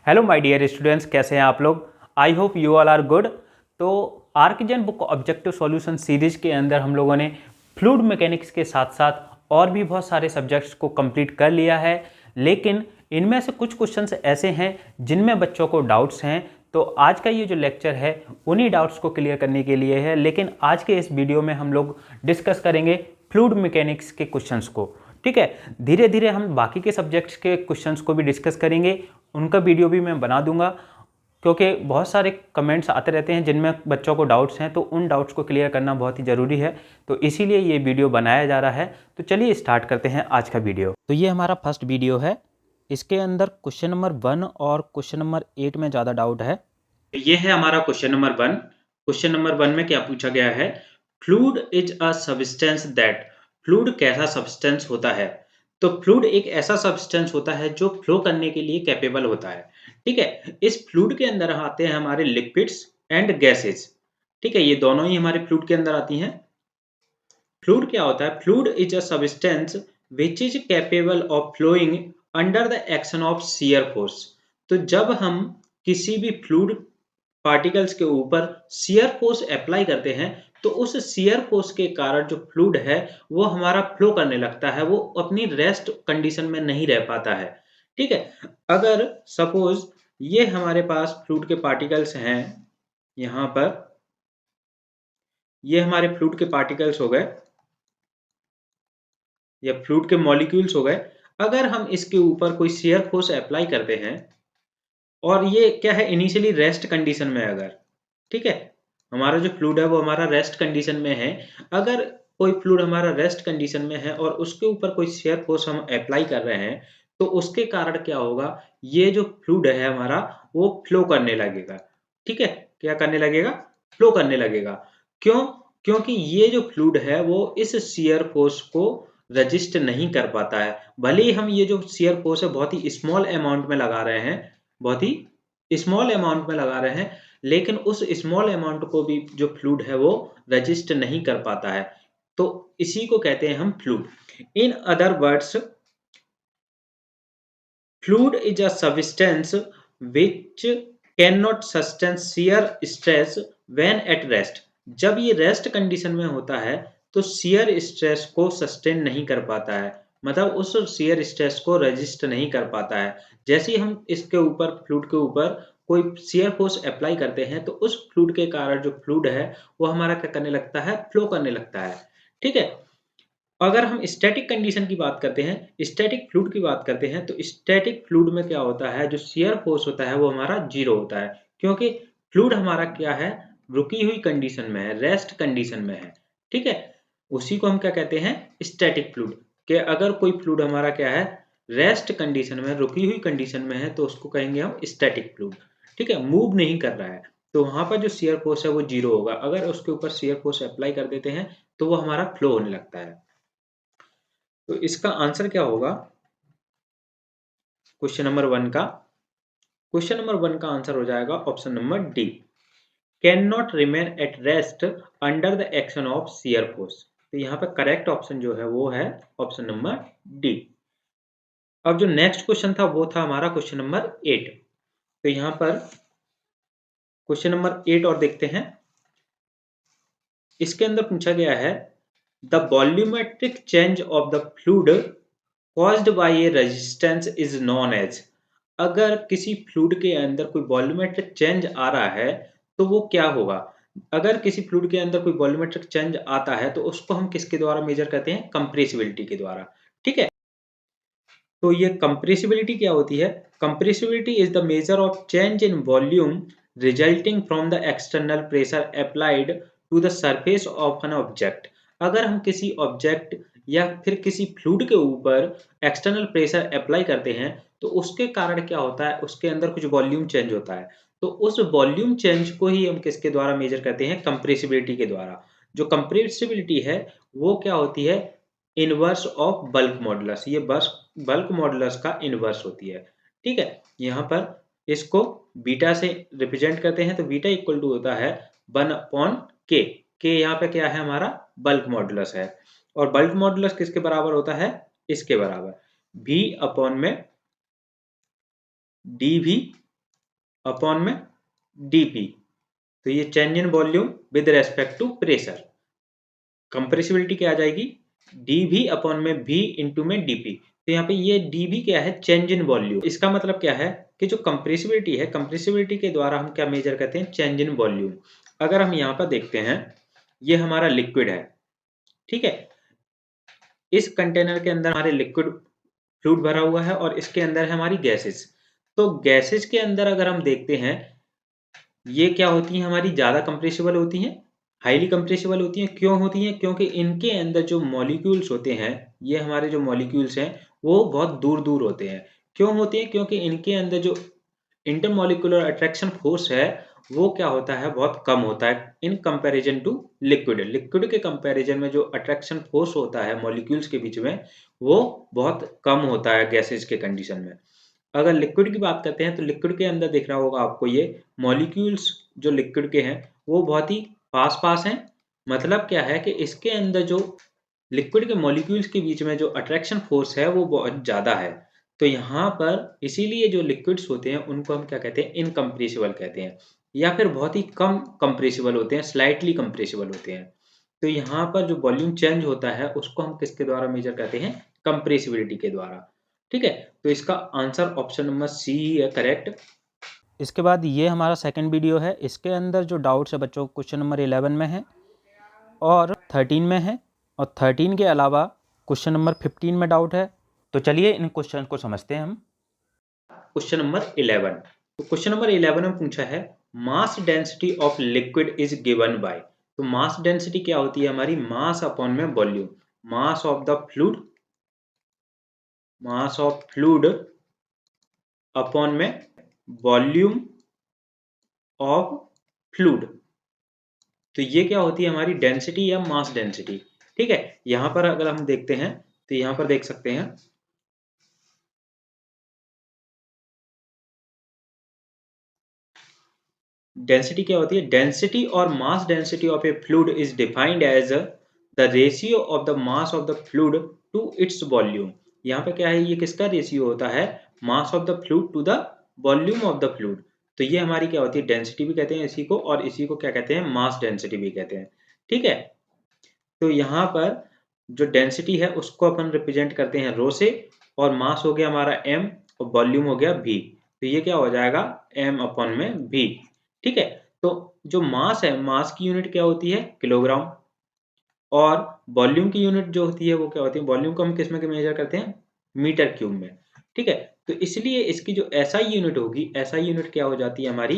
Hello my dear students, कैसे हैं आप लोग। I hope you all are good. तो आर्कजन बुक ऑब्जेक्टिव सॉल्यूशन सीरीज के अंदर हम लोगों ने फ्लूइड मैकेनिक्स के साथ साथ और भी बहुत सारे सब्जेक्ट्स को कंप्लीट कर लिया है, लेकिन इनमें से कुछ क्वेश्चंस ऐसे हैं जिनमें बच्चों को डाउट्स हैं। तो आज का ये जो लेक्चर है उन्हीं डाउट्स को क्लियर करने के लिए है, लेकिन आज के इस वीडियो में हम लोग डिस्कस करेंगे फ्लूइड मैकेनिक्स के क्वेश्चंस को। ठीक है, धीरे धीरे हम बाकी के सब्जेक्ट्स के क्वेश्चंस को भी डिस्कस करेंगे, उनका वीडियो भी मैं बना दूंगा, क्योंकि बहुत सारे कमेंट्स आते रहते हैं जिनमें बच्चों को डाउट्स हैं, तो उन डाउट्स को क्लियर करना बहुत ही ज़रूरी है। तो इसीलिए ये वीडियो बनाया जा रहा है। तो चलिए स्टार्ट करते हैं आज का वीडियो। तो ये हमारा फर्स्ट वीडियो है, इसके अंदर क्वेश्चन नंबर 1 और क्वेश्चन नंबर 8 में ज़्यादा डाउट है। ये है हमारा क्वेश्चन नंबर 1। क्वेश्चन नंबर 1 में क्या पूछा गया है, fluid is a substance that, fluid कैसा सब्सटेंस होता है। तो फ्लूइड एक ऐसा सब्सटेंस होता है जो फ्लो करने के लिए कैपेबल होता है। ठीक है, इस फ्लूइड के अंदर आते हैं हमारे लिक्विड्स एंड गैसेस। ठीक है, ये दोनों ही हमारे फ्लूइड के अंदर आती हैं। फ्लूइड क्या होता है, fluid is a substance which is capable of flowing under the action of shear force. तो जब हम किसी भी फ्लूइड पार्टिकल्स के ऊपर शियर फोर्स अप्लाई करते हैं, तो उस शियर फोर्स के कारण जो फ्लूइड है वो हमारा फ्लो करने लगता है, वो अपनी रेस्ट कंडीशन में नहीं रह पाता है। ठीक है, अगर सपोज ये हमारे पास फ्लूइड के पार्टिकल्स हैं, यहाँ पर ये हमारे फ्लूइड के पार्टिकल्स हो गए या फ्लूइड के मॉलिक्यूल्स हो गए। अगर हम इसके ऊपर कोई शियर फोर्स अप्लाई करते हैं और ये क्या है, इनिशियली रेस्ट कंडीशन में अगर, ठीक है, हमारा जो फ्लूइड है वो हमारा रेस्ट कंडीशन में है। अगर कोई फ्लूइड हमारा रेस्ट कंडीशन में है और उसके ऊपर कोई शियर फोर्स हम अप्लाई कर रहे हैं, तो उसके कारण क्या होगा, ये जो फ्लूइड है हमारा वो फ्लो करने लगेगा। ठीक है, क्या करने लगेगा, फ्लो करने लगेगा। क्यों, क्योंकि ये जो फ्लूइड है वो इस शियर फोर्स को रजिस्ट नहीं कर पाता है। भले ही हम ये जो शियर फोर्स है बहुत ही स्मॉल अमाउंट में लगा रहे हैं, बहुत ही स्मॉल अमाउंट में लगा रहे हैं, लेकिन उस स्मॉल अमाउंट को भी जो फ्लूइड है वो रजिस्ट नहीं कर पाता है। तो इसी को कहते हैं हम fluid. In other words, fluid is a substance which can not sustain shear stress when at rest. जब ये रेस्ट कंडीशन में होता है तो शियर स्ट्रेस को सस्टेन नहीं कर पाता है, मतलब उस शियर स्ट्रेस को रजिस्ट नहीं कर पाता है। जैसे ही हम इसके ऊपर फ्लूइड के ऊपर कोई शियर फोर्स अप्लाई करते हैं, तो उस फ्लूइड के कारण जो फ्लूइड है वो हमारा क्या करने लगता है, फ्लो करने लगता है। ठीक है, अगर हम स्टैटिक कंडीशन की बात करते हैं, स्टैटिक फ्लूइड की बात करते हैं, तो स्टैटिक फ्लूइड में क्या होता है, जो शियर फोर्स होता है वो हमारा जीरो होता है, क्योंकि फ्लूइड हमारा क्या है, रुकी हुई कंडीशन में है, रेस्ट कंडीशन में है। ठीक है, उसी को हम क्या कहते हैं, स्टैटिक फ्लूइड। कि अगर कोई फ्लूइड हमारा क्या है, रेस्ट कंडीशन में, रुकी हुई कंडीशन में है, तो उसको कहेंगे हम स्टैटिक फ्लूइड। ठीक है, मूव नहीं कर रहा है, तो वहां पर जो शियर फोर्स है वो जीरो होगा। अगर उसके ऊपर शियर फोर्स अप्लाई कर देते हैं तो वो हमारा फ्लो होने लगता है। तो इसका आंसर क्या होगा, क्वेश्चन नंबर 1 का, क्वेश्चन नंबर 1 का आंसर हो जाएगा option number D, can not remain at rest under the action of shear force. तो यहाँ पे करेक्ट ऑप्शन जो है वो है ऑप्शन नंबर डी। अब जो नेक्स्ट क्वेश्चन था वो था हमारा क्वेश्चन नंबर 8। तो यहाँ पर क्वेश्चन नंबर 8 और देखते हैं। इसके अंदर पूछा गया है, the volumetric change of the fluid caused by a resistance is known as. अगर किसी फ्लूइड के अंदर कोई वॉल्यूमेट्रिक चेंज आ रहा है तो वो क्या होगा। अगर किसी फ्लूइड के अंदर कोई वॉल्यूमेट्रिक चेंज आता है तो उसको हम किसके द्वारा मेजर करते हैं, कंप्रेसिबिलिटी के द्वारा। ठीक है, तो ये कंप्रेसिबिलिटी क्या होती है, compressibility is the measure of change in volume resulting from the external pressure applied to the surface of an object. अगर हम किसी ऑब्जेक्ट या फिर किसी फ्लूइड के ऊपर एक्सटर्नल प्रेशर अप्लाई करते हैं तो उसके कारण क्या होता है, उसके अंदर कुछ वॉल्यूम चेंज होता है। तो उस वॉल्यूम चेंज को ही हम किसके द्वारा मेजर करते हैं, कंप्रेसिबिलिटी के द्वारा। जो कंप्रेसिबिलिटी है वो क्या होती है, इनवर्स ऑफ बल्क मॉडुलस। ये बस बल्क मॉडुलस का इनवर्स होती है। ठीक है, यहाँ पर इसको बीटा से रिप्रेजेंट करते हैं, तो बीटा इक्वल टू होता है 1/k। के यहाँ पे क्या है, हमारा बल्क मॉडुलस है, और बल्क मॉडुलस किसके बराबर होता है, इसके बराबर, v अपॉन में डी वी अपॉन में dP। तो ये change in volume with respect to pressure. Compressibility क्या आ जाएगी, dV अपॉन में V इंटू में dP। तो यहाँ पे ये dV क्या है, चेंज इन वॉल्यूम। इसका मतलब क्या है कि जो कंप्रेसिबिलिटी है, कंप्रेसिबिलिटी के द्वारा हम क्या मेजर करते हैं, चेंज इन वॉल्यूम। अगर हम यहाँ पर देखते हैं, ये हमारा लिक्विड है, ठीक है। इस कंटेनर के अंदर हमारे लिक्विड फ्लूइड भरा हुआ है और इसके अंदर है हमारी गैसेस। तो गैसेस के अंदर अगर हम देखते हैं, ये क्या होती हैं, हमारी ज़्यादा कंप्रेसिबल होती हैं, हाईली कंप्रेसिबल होती हैं। क्यों होती हैं, क्योंकि इनके अंदर जो मॉलिक्यूल्स होते हैं, ये हमारे जो मॉलिक्यूल्स हैं वो बहुत दूर दूर होते हैं। क्यों होते हैं, क्योंकि इनके अंदर जो इंटरमॉलिक्यूलर अट्रैक्शन फोर्स है वो क्या होता है, बहुत कम होता है in comparison to liquid. Liquid के कंपैरिजन में जो अट्रैक्शन फोर्स होता है मॉलिक्यूल्स के बीच में, वो बहुत कम होता है गैसेस के कंडीशन में। अगर लिक्विड की बात करते हैं तो लिक्विड के अंदर दिख रहा होगा आपको, ये मॉलिक्यूल्स जो लिक्विड के हैं वो बहुत ही पास पास हैं। मतलब क्या है कि इसके अंदर जो लिक्विड के मॉलिक्यूल्स के बीच में जो अट्रैक्शन फोर्स है वो बहुत ज़्यादा है। तो यहाँ पर इसीलिए जो लिक्विड्स होते हैं उनको हम क्या कहते हैं, इनकम्प्रेसिबल कहते हैं, या फिर बहुत ही कम कंप्रेसिबल होते हैं, स्लाइटली कंप्रेसिबल होते हैं। तो यहाँ पर जो वॉल्यूम चेंज होता है उसको हम किसके द्वारा मेजर करते हैं, कंप्रेसिबिलिटी के द्वारा। ठीक है, तो इसका आंसर ऑप्शन नंबर सी ही है करेक्ट। इसके बाद ये हमारा सेकंड वीडियो है। इसके अंदर जो डाउट्स है बच्चों, क्वेश्चन नंबर 11 में है और 13 में है, और 13 के अलावा क्वेश्चन नंबर 15 में डाउट है। तो चलिए इन क्वेश्चन को समझते हैं हम। क्वेश्चन नंबर 11, तो क्वेश्चन नंबर 11 में पूछा है मास density of liquid is given by. तो मास डेंसिटी क्या होती है हमारी, मास अपॉन में volume. Mass of the fluid, mass of fluid upon में वॉल्यूम ऑफ फ्लूइड। तो ये क्या होती है हमारी, डेंसिटी या मास डेंसिटी। ठीक है, यहां पर अगर हम देखते हैं तो यहां पर देख सकते हैं, डेंसिटी क्या होती है, डेंसिटी और mass density of a fluid is defined as the ratio of the mass of the fluid to its volume. यहाँ पे क्या है, ये किसका रेशियो होता है, mass of the fluid to the volume of the fluid. तो ये हमारी क्या होती है, डेंसिटी भी कहते हैं इसी को, और इसी को क्या कहते हैं, मास डेंसिटी भी कहते हैं। ठीक है, तो यहाँ पर जो डेंसिटी है उसको अपन रिप्रेजेंट करते हैं रो से, और मास हो गया हमारा m और वॉल्यूम हो गया v। तो ये क्या हो जाएगा, m अपॉन में v। ठीक है, तो जो मास है, मास की यूनिट क्या होती है, किलोग्राम, और वॉल्यूम की यूनिट जो होती है वो क्या होती है, वॉल्यूम को हम किस में मेजर करते हैं, मीटर क्यूब में। ठीक है, तो इसलिए इसकी जो एसआई यूनिट होगी, एसआई यूनिट क्या हो जाती है हमारी,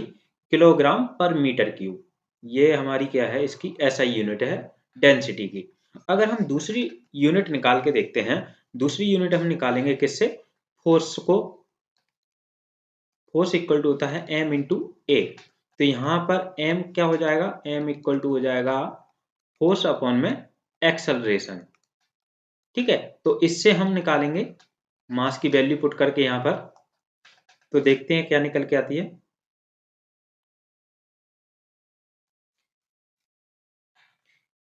किलोग्राम पर मीटर क्यूब। ये हमारी क्या है, इसकी एसआई यूनिट है डेंसिटी की। अगर हम दूसरी यूनिट निकाल के देखते हैं, दूसरी यूनिट हम निकालेंगे किससे, फोर्स को। फोर्स इक्वल टू होता है m इंटू ए। तो यहाँ पर m क्या हो जाएगा, m इक्वल टू हो जाएगा फोर्स अपॉन में एक्सेलरेशन। ठीक है, तो इससे हम निकालेंगे मास की वैल्यू पुट करके यहाँ पर, तो देखते हैं क्या निकल के आती है।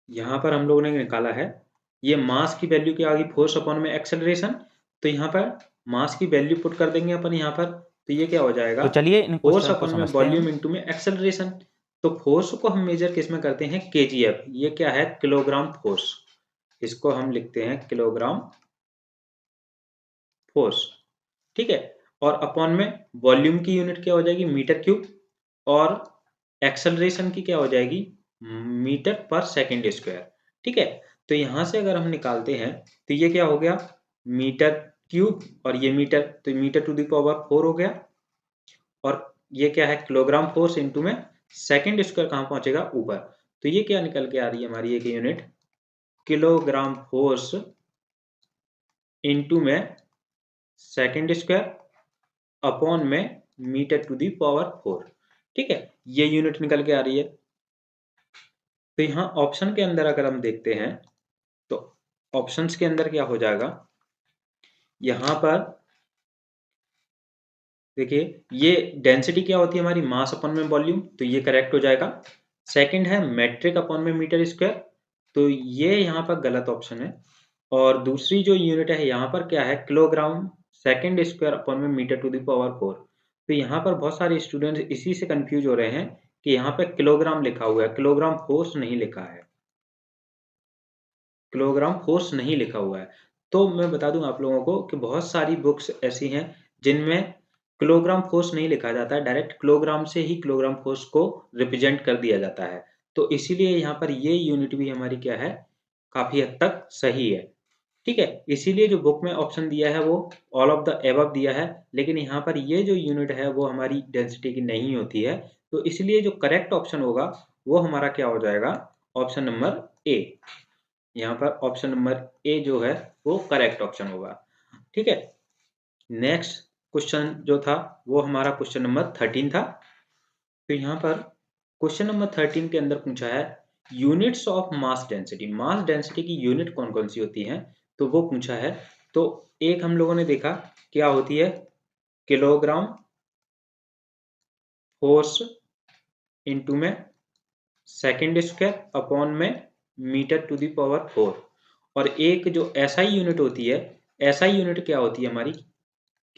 यहाँ पर हम लोगों ने निकाला है, ये मास की वैल्यू क्या आ गई, फोर्स अपॉन में एक्सेलरेशन। तो यहाँ पर मास की वैल्यू पुट कर देंगे अपन यहाँ पर, तो ये क्या हो जाएगा, तो चलिए इन फोर्स क्वेश्चन को अपॉन में समझते हैं वॉल्यूम हम। इंटू में एक्सेलरेशन। तो फोर्स को हम मेजर किस में करते हैं, केजीएफ। ये क्या है, किलोग्राम फोर्स। इसको हम लिखते हैं किलोग्राम फोर्स। ठीक है, और अपॉन में वॉल्यूम की यूनिट क्या हो जाएगी, मीटर क्यूब, और एक्सेलरेशन की क्या हो जाएगी, मीटर पर सेकंड स्क्वायर। ठीक है, तो यहां से अगर हम निकालते हैं तो ये क्या हो गया, मीटर क्यूब, और ये मीटर, तो मीटर टू द पावर 4 हो गया, और ये क्या है, किलोग्राम फोर्स इंटू में सेकंड स्क्वायर कहाँ पहुंचेगा, ऊपर। तो ये क्या निकल के आ रही है हमारी एक यूनिट, किलोग्राम फोर्स इंटू में सेकंड स्क्वायर अपॉन में मीटर टू दी पावर 4। ठीक है, ये यूनिट निकल के आ रही है। तो यहाँ ऑप्शन के अंदर अगर हम देखते हैं तो ऑप्शंस के अंदर क्या हो जाएगा, यहाँ पर देखिए, ये डेंसिटी क्या होती है हमारी, मास अपॉन में वॉल्यूम, तो ये करेक्ट हो जाएगा। सेकंड है मेट्रिक अपॉन में मीटर स्क्वायर, तो ये यहाँ पर गलत ऑप्शन है। और दूसरी जो यूनिट है यहाँ पर क्या है, किलोग्राम सेकंड स्क्वायर अपॉन में मीटर टू द पावर 4। तो यहाँ पर बहुत सारे स्टूडेंट्स इसी से कंफ्यूज हो रहे हैं कि यहाँ पे किलोग्राम लिखा हुआ है, किलोग्राम फोर्स नहीं लिखा है, किलोग्राम फोर्स नहीं लिखा हुआ है। तो मैं बता दूं आप लोगों को कि बहुत सारी बुक्स ऐसी हैं जिनमें किलोग्राम फोर्स नहीं लिखा जाता है, डायरेक्ट किलोग्राम से ही किलोग्राम फोर्स को रिप्रेजेंट कर दिया जाता है। तो इसीलिए यहाँ पर ये यूनिट भी हमारी क्या है, काफी हद तक सही है। ठीक है, इसीलिए जो बुक में ऑप्शन दिया है वो ऑल ऑफ द एबव दिया है, लेकिन यहाँ पर ये जो यूनिट है वो हमारी डेंसिटी की नहीं होती है। तो इसलिए जो करेक्ट ऑप्शन होगा वो हमारा क्या हो जाएगा, ऑप्शन नंबर ए। यहाँ पर ऑप्शन नंबर ए जो है वो करेक्ट ऑप्शन होगा। ठीक है, नेक्स्ट क्वेश्चन जो था वो हमारा क्वेश्चन नंबर 13 था। तो यहाँ पर क्वेश्चन नंबर 13 के अंदर पूछा है units of mass density. Mass density की यूनिट कौन कौन सी होती हैं, तो वो पूछा है। तो एक हम लोगों ने देखा क्या होती है, किलोग्राम फोर्स इंटू में सेकेंड स्क्वायर अपॉन में मीटर टू द पावर 4। और एक जो एसआई यूनिट होती है, एसआई यूनिट क्या होती है हमारी,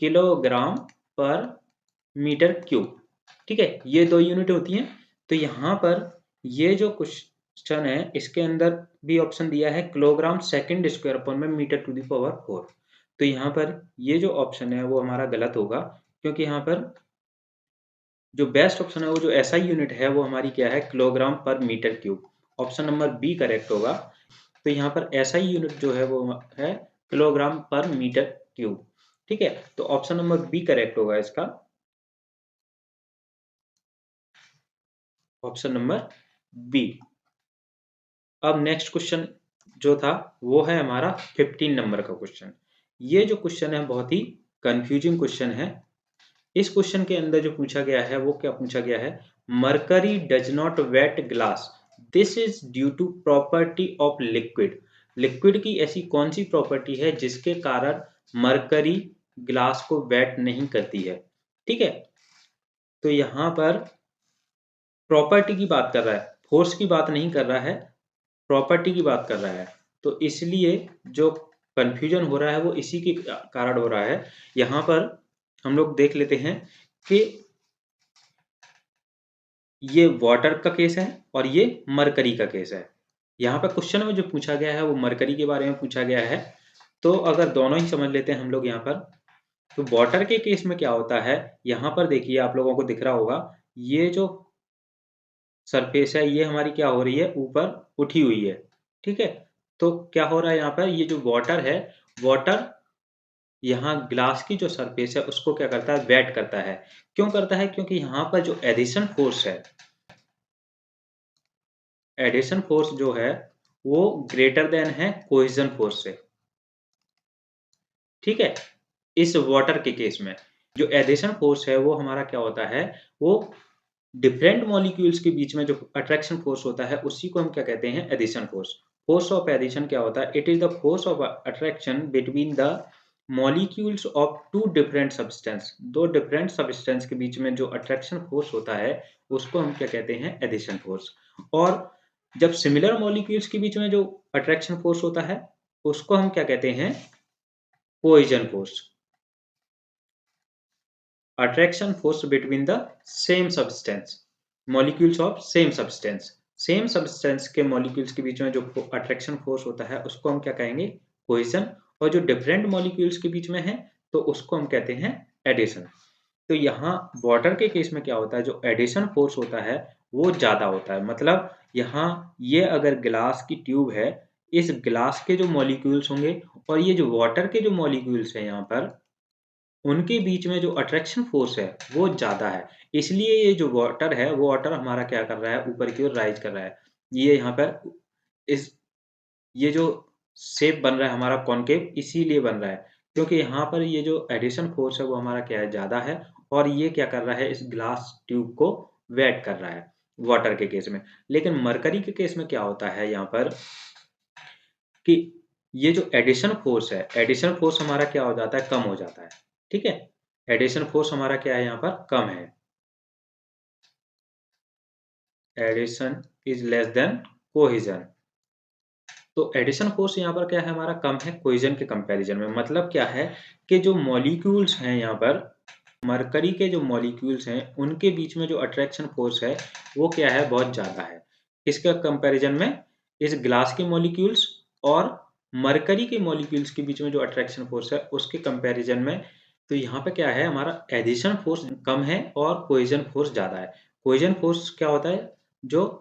किलोग्राम पर मीटर क्यूब। ठीक है, ये दो यूनिट होती हैं। तो यहाँ पर ये जो क्वेश्चन है इसके अंदर भी ऑप्शन दिया है किलोग्राम सेकेंड स्क्वायर अपॉन में मीटर टू द पावर 4। तो यहाँ पर ये जो ऑप्शन है वो हमारा गलत होगा, क्योंकि यहाँ पर जो बेस्ट ऑप्शन है वो जो एसआई यूनिट है वो हमारी क्या है, किलोग्राम पर metre cube. Option number B correct होगा। तो यहाँ पर एसआई यूनिट जो है वो है किलोग्राम पर मीटर क्यूब। ठीक है, तो ऑप्शन नंबर बी करेक्ट होगा इसका, ऑप्शन नंबर बी। अब नेक्स्ट क्वेश्चन जो था वो है हमारा 15 नंबर का क्वेश्चन। ये जो क्वेश्चन है बहुत ही कंफ्यूजिंग क्वेश्चन है। इस क्वेश्चन के अंदर जो पूछा गया है वो क्या पूछा गया है, mercury does not wet glass, this is due to property of liquid. Liquid की ऐसी कौन सी प्रॉपर्टी है जिसके कारण मरकरी ग्लास को वेट नहीं करती है। ठीक है, तो यहां पर प्रॉपर्टी की बात कर रहा है, फोर्स की बात नहीं कर रहा है, प्रॉपर्टी की बात कर रहा है। तो इसलिए जो कंफ्यूजन हो रहा है वो इसी के कारण हो रहा है। यहाँ पर हम लोग देख लेते हैं कि ये वाटर का केस है और ये मरकरी का केस है। यहाँ पर क्वेश्चन में जो पूछा गया है वो मरकरी के बारे में पूछा गया है। तो अगर दोनों ही समझ लेते हैं हम लोग यहाँ पर, तो वाटर के केस में क्या होता है, यहाँ पर देखिए आप लोगों को दिख रहा होगा ये जो सरफेस है ये हमारी क्या हो रही है, ऊपर उठी हुई है। ठीक है, तो क्या हो रहा है यहाँ पर, ये जो वाटर है, वाटर यहाँ ग्लास की जो सरफेस है उसको क्या करता है, वेट करता है। क्यों करता है, क्योंकि यहाँ पर जो एडिशन फोर्स है, एडिशन फोर्स जो है वो ग्रेटर देन है कोहेजन फोर्स से। ठीक है, इस वाटर के केस में जो एडिशन फोर्स है वो हमारा क्या होता है, वो डिफरेंट मॉलिक्यूल्स के बीच में जो अट्रैक्शन फोर्स होता है उसी को हम क्या कहते हैं, adhesion force. Force of adhesion क्या होता है, it is the force of attraction between the molecules of two different substance. दो डिफरेंट सब्सटेंस के बीच में जो अट्रैक्शन फोर्स होता है उसको हम क्या कहते हैं, एडिशन फोर्स। और जब सिमिलर मॉलिक्यूल्स के बीच में जो अट्रैक्शन फोर्स होता है उसको हम क्या कहते हैं, cohesion force. Attraction force between the same substance, molecules of same substance. Same substance के मॉलिक्यूल्स के बीच में जो अट्रैक्शन फोर्स होता है उसको हम क्या कहेंगे, कोहेजन। और जो डिफरेंट मॉलिक्यूल्स के बीच में है तो उसको हम कहते हैं एडिशन। तो यहाँ वाटर के केस में क्या होता है, जो एडिशन फोर्स होता है वो ज्यादा होता है। मतलब यहाँ ये अगर ग्लास की ट्यूब है, इस ग्लास के जो मॉलिक्यूल्स होंगे और ये जो वाटर के जो मॉलिक्यूल्स हैं यहाँ पर, उनके बीच में जो अट्रैक्शन फोर्स है वो ज़्यादा है। इसलिए ये जो वाटर है वो वाटर हमारा क्या कर रहा है, ऊपर की ओर राइज कर रहा है। ये यहाँ पर इस ये जो शेप बन रहा है हमारा कॉनकेव इसीलिए बन रहा है, क्योंकि यहाँ पर ये जो एडिशन फोर्स है वो हमारा क्या है, ज़्यादा है। और ये क्या कर रहा है, इस ग्लास ट्यूब को वेट कर रहा है वाटर के केस में। लेकिन मरकरी के केस में क्या होता है यहाँ पर कि ये जो एडिशन फोर्स है, एडिशन फोर्स हमारा क्या हो जाता है, कम हो जाता है। ठीक है, एडिशन फोर्स हमारा क्या है, यहाँ पर कम है। Adhesion is less than cohesion. तो एडिशन फोर्स यहाँ पर क्या है, हमारा कम है कोहेजन के कंपैरिजन में। मतलब क्या है कि जो मॉलिक्यूल्स हैं यहाँ पर, मरकरी के जो मॉलिक्यूल्स हैं उनके बीच में जो अट्रैक्शन फोर्स है वो क्या है, बहुत ज़्यादा है। किसके कंपैरिजन में? इस ग्लास के मॉलिक्यूल्स और मरकरी के मॉलिक्यूल्स के बीच में जो अट्रैक्शन फोर्स है उसके कंपैरिजन में। तो यहाँ पे क्या है, हमारा एडिशन फोर्स कम है और कोहेजन फोर्स ज़्यादा है। कोहेजन फोर्स क्या होता है? जो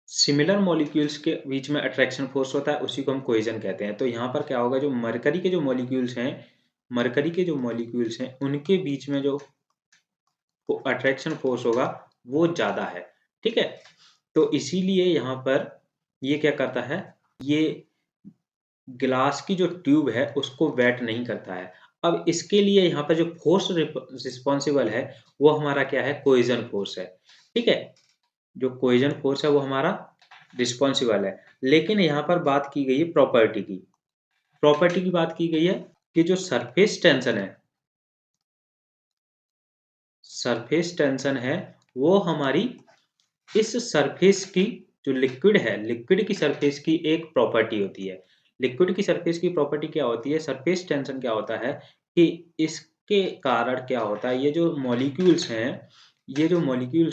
सिमिलर मॉलिक्यूल्स के बीच में अट्रैक्शन फोर्स होता है उसी को हम कोहेजन कहते हैं। तो यहाँ पर क्या होगा, जो मरकरी के जो मॉलिक्यूल्स हैं, उनके बीच में जो अट्रैक्शन फोर्स होगा वो ज़्यादा है। ठीक है, तो इसीलिए यहाँ पर ये क्या करता है, ये ग्लास की जो ट्यूब है उसको वेट नहीं करता है। अब इसके लिए यहाँ पर जो फोर्स रिस्पॉन्सिबल है वो हमारा क्या है, कोहेजन फोर्स है। ठीक है, जो कोहेजन फोर्स है वो हमारा रिस्पॉन्सिबल है। लेकिन यहाँ पर बात की गई है प्रॉपर्टी की। प्रॉपर्टी की बात की गई है कि जो सरफेस टेंशन है वो हमारी इस सरफेस की जो लिक्विड है, लिक्विड की सरफेस की एक प्रॉपर्टी होती है। लिक्विड की सरफेस की प्रॉपर्टी क्या होती है, सरफेस टेंशन क्या होता है कि इसके कारण क्या होता है, ये जो मॉलिक्यूल्स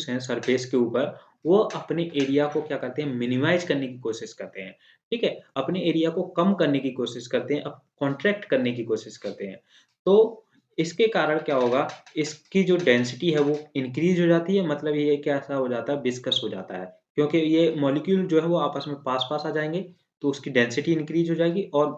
हैं सरफेस के ऊपर, वो अपने एरिया को क्या करते हैं, मिनिमाइज करने की कोशिश करते हैं। ठीक है, अपने एरिया को कम करने की कोशिश करते हैं, कॉन्ट्रैक्ट करने की कोशिश करते हैं। तो इसके कारण क्या होगा, इसकी जो डेंसिटी है वो इंक्रीज हो जाती है। मतलब ये कैसा हो जाता है, विस्कस हो जाता है। क्योंकि ये मॉलिक्यूल जो है वो आपस में पास-पास आ जाएँगे, तो उसकी डेंसिटी इंक्रीज हो जाएगी और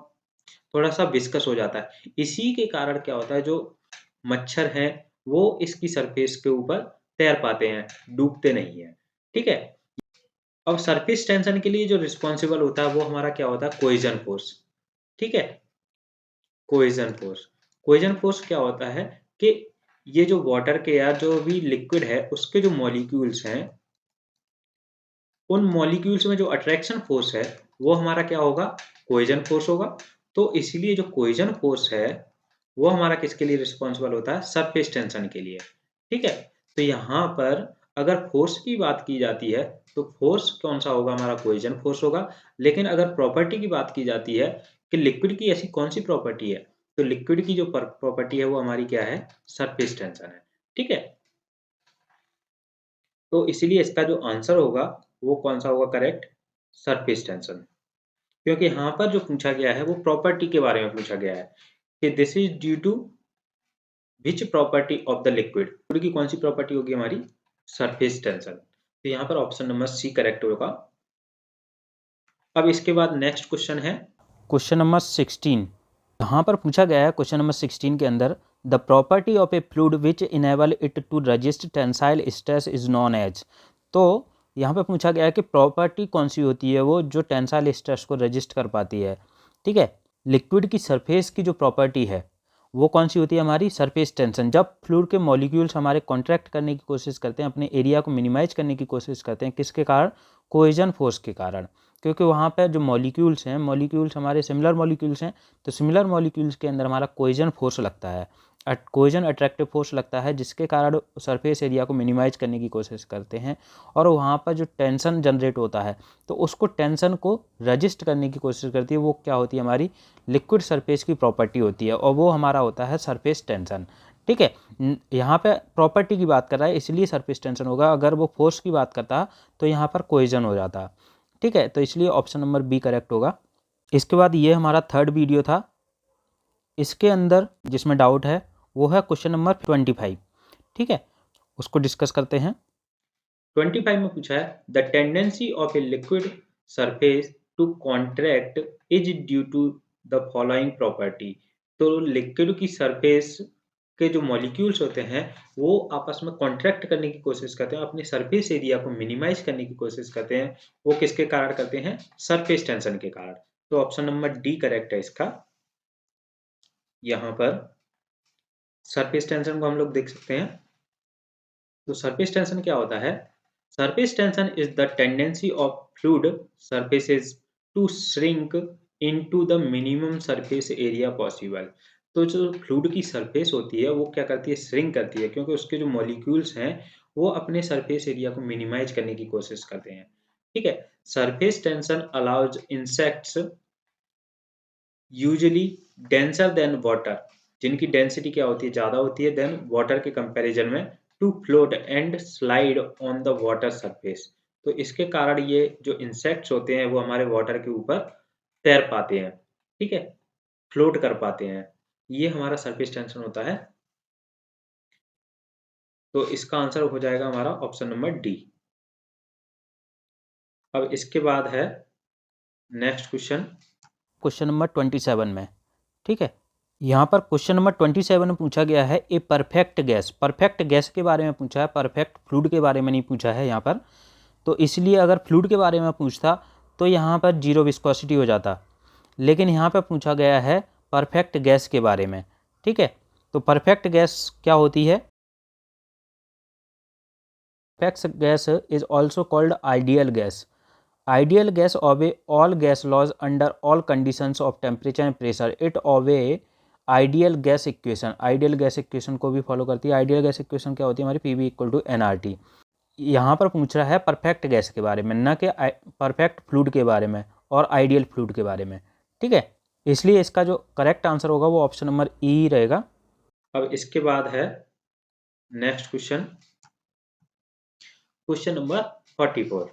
थोड़ा-सा विस्कस हो जाता है। इसी के कारण क्या होता है, जो मच्छर हैं वो इसकी सरफेस के ऊपर तैर पाते हैं, डूबते नहीं हैं। ठीक है? अब सरफेस टेंशन के लिए जो रिस्पॉन्सिबल होता है वो हमारा क्या होता है, कोहेजन फोर्स। ठीक है? Cohesion force. कोहेजन फोर्स क्या होता है कि ये जो वाटर के या जो भी लिक्विड है उसके जो मॉलिक्यूल्स हैं, उन मॉलिक्यूल्स में जो अट्रैक्शन फोर्स है वो हमारा क्या होगा, कोहेजन फोर्स होगा। तो इसीलिए जो कोहेजन फोर्स है वो हमारा किसके लिए रिस्पॉन्सिबल होता है, सरफेस टेंशन के लिए। ठीक है, तो यहाँ पर अगर फोर्स की बात की जाती है तो फोर्स कौन सा होगा, हमारा कोहेजन फोर्स होगा। लेकिन अगर प्रॉपर्टी की बात की जाती है कि लिक्विड की ऐसी कौन सी प्रॉपर्टी है, तो लिक्विड की जो प्रॉपर्टी है वो हमारी क्या है, सरफेस टेंशन है। ठीक है, तो इसीलिए इसका जो आंसर होगा वो कौन सा होगा करेक्ट, सरफेस टेंशन। क्योंकि यहाँ पर जो पूछा गया है वो प्रॉपर्टी के बारे में पूछा गया है कि this is due to which property of the liquid. Liquid की कौन सी प्रॉपर्टी होगी हमारी, सरफेस टेंशन। तो यहाँ पर ऑप्शन नंबर सी करेक्ट होगा। अब इसके बाद नेक्स्ट क्वेश्चन है क्वेश्चन नंबर 16। यहाँ पर पूछा गया है क्वेश्चन नंबर 16 के अंदर, the property of a fluid which enable it to resist tensile stress is known as. तो यहाँ पे पूछा गया है कि प्रॉपर्टी कौन सी होती है वो जो टेंसाइल स्ट्रेस को रजिस्ट कर पाती है। ठीक है, लिक्विड की सरफेस की जो प्रॉपर्टी है वो कौन सी होती है, हमारी सरफेस टेंशन। जब फ्लूइड के मॉलिक्यूल्स हमारे कॉन्ट्रैक्ट करने की कोशिश करते हैं, अपने एरिया को मिनिमाइज करने की कोशिश करते हैं, किसके कारण, कोहेजन फोर्स के कारण। क्योंकि वहाँ पर जो मॉलिक्यूल्स हैं, मॉलिक्यूल्स हमारे सिमिलर मॉलिक्यूल्स हैं, तो सिमिलर मॉलिक्यूल्स के अंदर हमारा कोहेजन फोर्स लगता है, कोहेजन अट्रैक्टिव फोर्स लगता है, जिसके कारण सरफेस एरिया को मिनिमाइज करने की कोशिश करते हैं। और वहाँ पर जो टेंशन जनरेट होता है तो उसको टेंशन को रजिस्ट करने की कोशिश करती है, वो क्या होती है, हमारी लिक्विड सरफेस की प्रॉपर्टी होती है, और वो हमारा होता है सरफेस टेंशन। ठीक है, यहाँ पे प्रॉपर्टी की बात कर रहा है इसलिए सरफेस टेंशन होगा। अगर वो फोर्स की बात करता तो यहाँ पर कोहेजन हो जाता। ठीक है, तो इसलिए ऑप्शन नंबर बी करेक्ट होगा। इसके बाद ये हमारा थर्ड वीडियो था, इसके अंदर जिसमें डाउट है वो है क्वेश्चन नंबर 25। ठीक है, उसको डिस्कस करते हैं। 25 में पूछा है the tendency of a liquid surface to contract is due to the following property. तो लिक्विड की सरफेस के जो मॉलिक्यूल्स होते हैं वो आपस में कॉन्ट्रैक्ट करने की कोशिश करते हैं, अपने सरफेस एरिया को मिनिमाइज करने की कोशिश करते हैं। वो किसके कारण करते हैं, सरफेस टेंशन के कारण। तो ऑप्शन नंबर डी करेक्ट है इसका। यहाँ पर सरफेस टेंशन को हम लोग देख सकते हैं। तो सरफेस टेंशन क्या होता है, surface tension is the tendency of fluid surfaces to shrink into the minimum surface area possible. तो जो फ्लूइड की सरफेस होती है वो क्या करती है, श्रिंक करती है, क्योंकि उसके जो मॉलिक्यूल्स हैं वो अपने सरफेस एरिया को मिनिमाइज करने की कोशिश करते हैं। ठीक है, surface tension allows insects usually denser than water. जिनकी डेंसिटी क्या होती है, ज़्यादा होती है देन वाटर के कंपैरिजन में, to float and slide on the water surface. तो इसके कारण ये जो इंसेक्ट्स होते हैं वो हमारे वाटर के ऊपर तैर पाते हैं, ठीक है, फ्लोट कर पाते हैं। ये हमारा सरफेस टेंशन होता है। तो इसका आंसर हो जाएगा हमारा ऑप्शन नंबर डी। अब इसके बाद है नेक्स्ट क्वेश्चन नंबर 27 में, ठीक है। यहाँ पर क्वेश्चन नंबर 27 में पूछा गया है a perfect gas. Perfect gas के बारे में पूछा है, परफेक्ट फ्लूइड के बारे में नहीं पूछा है यहाँ पर। तो इसलिए अगर फ्लूइड के बारे में पूछता तो यहाँ पर जीरो विस्कोसिटी हो जाता, लेकिन यहाँ पर पूछा गया है परफेक्ट गैस के बारे में, ठीक है। तो परफेक्ट गैस क्या होती है? Perfect gas is also called ideal gas. Ideal gas obey all gas laws under all conditions of temperature and pressure. It obey ideal gas equation. Ideal gas equation को भी फॉलो करती है। Ideal gas equation क्या होती है हमारी? PV equal to NRT। यहाँ पर पूछ रहा है परफेक्ट गैस के बारे में, न कि परफेक्ट फ्लूइड के बारे में और आइडियल फ्लूइड के बारे में, ठीक है। इसलिए इसका जो करेक्ट आंसर होगा वो ऑप्शन नंबर ई रहेगा। अब इसके बाद है नेक्स्ट क्वेश्चन नंबर 44,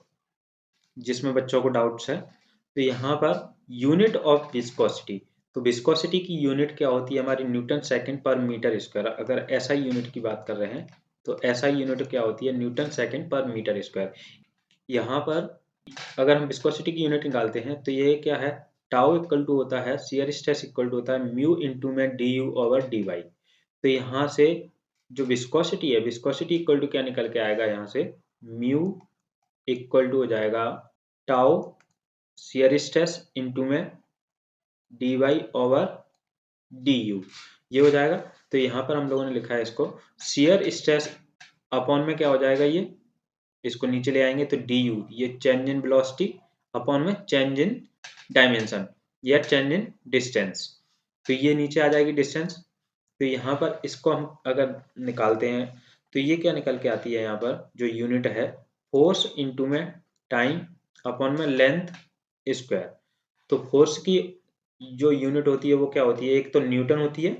जिसमें बच्चों को डाउट्स है। तो यहाँ पर यूनिट ऑफ विस्कोसिटी, तो विस्कोसिटी की यूनिट क्या होती है हमारी? न्यूटन सेकंड पर मीटर स्क्वायर। अगर ऐसा यूनिट की बात कर रहे हैं तो ऐसा यूनिट क्या होती है? न्यूटन सेकंड पर मीटर स्क्वायर। यहाँ पर अगर हम विस्कोसिटी की यूनिट निकालते हैं तो ये क्या है? टाउ इक्वल टू होता है शियर स्ट्रेस इक्वल टू होता है म्यू इंटू में D U over D Y. तो यहाँ से जो विस्कोसिटी है, विस्कोसिटी इक्वल टू क्या निकल के आएगा? यहाँ से म्यू इक्वल टू हो जाएगा टाउ शियर स्ट्रेस इंटू में D Y over D U, ये हो जाएगा। तो यहाँ पर हम लोगों ने लिखा है इसको शियर स्ट्रेस अपॉन में क्या हो जाएगा? ये इसको नीचे ले आएंगे तो डी यू, ये चेंज इन वेलोसिटी अपॉन में चेंज इन डायमेंशन या चेंज इन डिस्टेंस। तो ये नीचे आ जाएगी डिस्टेंस। तो यहाँ पर इसको हम अगर निकालते हैं तो ये क्या निकल के आती है? यहाँ पर जो यूनिट है फोर्स इंटू में टाइम अपॉन में लेंथ स्क्वायर। तो फोर्स की जो यूनिट होती है वो क्या होती है? एक तो न्यूटन होती है,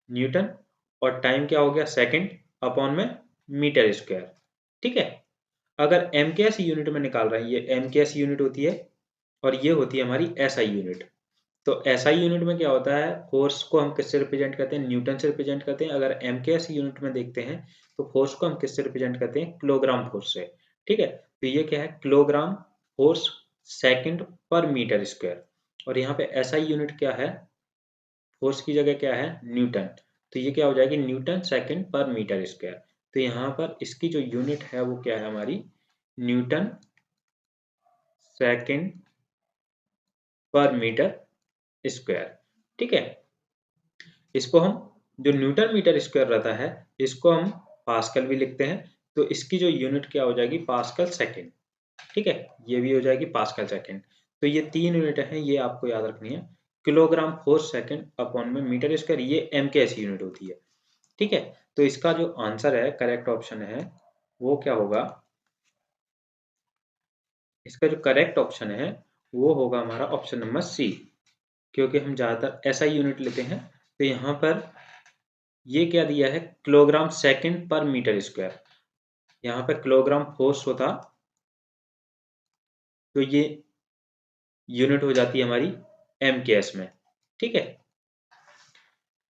न्यूटन, और टाइम क्या हो गया? सेकंड अपॉन में मीटर स्क्वायर, ठीक है। अगर एमकेएस यूनिट में निकाल रहे हैं, ये एमकेएस यूनिट होती है और ये होती है हमारी एसआई यूनिट। तो एसआई यूनिट में क्या होता है? फोर्स को हम किससे रिप्रेजेंट करते हैं? न्यूटन से रिप्रेजेंट करते हैं। अगर एमकेएस यूनिट में देखते हैं तो फोर्स को हम किससे रिप्रेजेंट करते हैं? किलोग्राम फोर्स से, ठीक है। तो ये क्या है? किलोग्राम फोर्स सेकंड पर मीटर स्क्वायर। और यहाँ पे एसआई यूनिट क्या है? फोर्स की जगह क्या है? न्यूटन। तो ये क्या हो जाएगी? न्यूटन सेकंड पर मीटर स्क्वायर। तो यहाँ पर इसकी जो यूनिट है वो क्या है हमारी? न्यूटन सेकंड पर मीटर स्क्वायर, ठीक है। इसको हम जो न्यूटन मीटर स्क्वायर रहता है इसको हम पास्कल भी लिखते हैं। तो इसकी जो यूनिट क्या हो जाएगी? पास्कल सेकंड, ठीक है। ये भी हो जाएगी पास्कल सेकंड। तो ये तीन यूनिट हैं, ये आपको याद रखनी है। किलोग्राम फोर्स सेकंड अपॉन में मीटर स्क्वायर, ये एमकेएस यूनिट होती है, ठीक है। तो इसका जो आंसर है, करेक्ट ऑप्शन है, वो क्या होगा? इसका जो करेक्ट ऑप्शन है वो होगा हमारा ऑप्शन नंबर सी, क्योंकि हम ज़्यादातर ऐसा यूनिट लेते हैं। तो यहाँ पर ये क्या दिया है? किलोग्राम सेकंड पर मीटर स्क्वायर। यहाँ पर किलोग्राम फोर्स होता तो ये यूनिट हो जाती है हमारी एमकेएस में, ठीक है।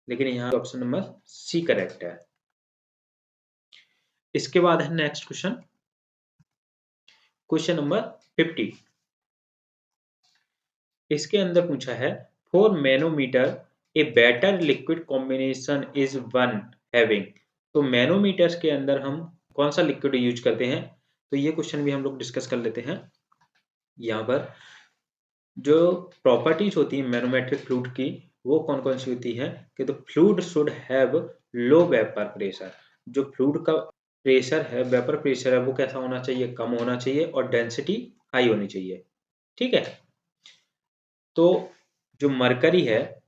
लेकिन यहाँ ऑप्शन नंबर सी करेक्ट है। इसके बाद है नेक्स्ट क्वेश्चन नंबर 50। इसके अंदर पूछा है for manometer a better liquid combination is one having. तो मैनोमीटर्स के अंदर हम कौन सा लिक्विड यूज करते हैं? तो ये क्वेश्चन भी हम लोग डिस्कस कर लेते हैं। यहाँ पर जो प्रॉपर्टीज होती है मैनोमेट्रिक फ्लूइड की वो कौन कौन सी होती है? कि तो fluid should have low vapour pressure. जो फ्लूइड का प्रेशर है, वेपर प्रेशर है, वो कैसा होना चाहिए? कम होना चाहिए, और डेंसिटी हाई होनी चाहिए, ठीक है। तो जो मरकरी है,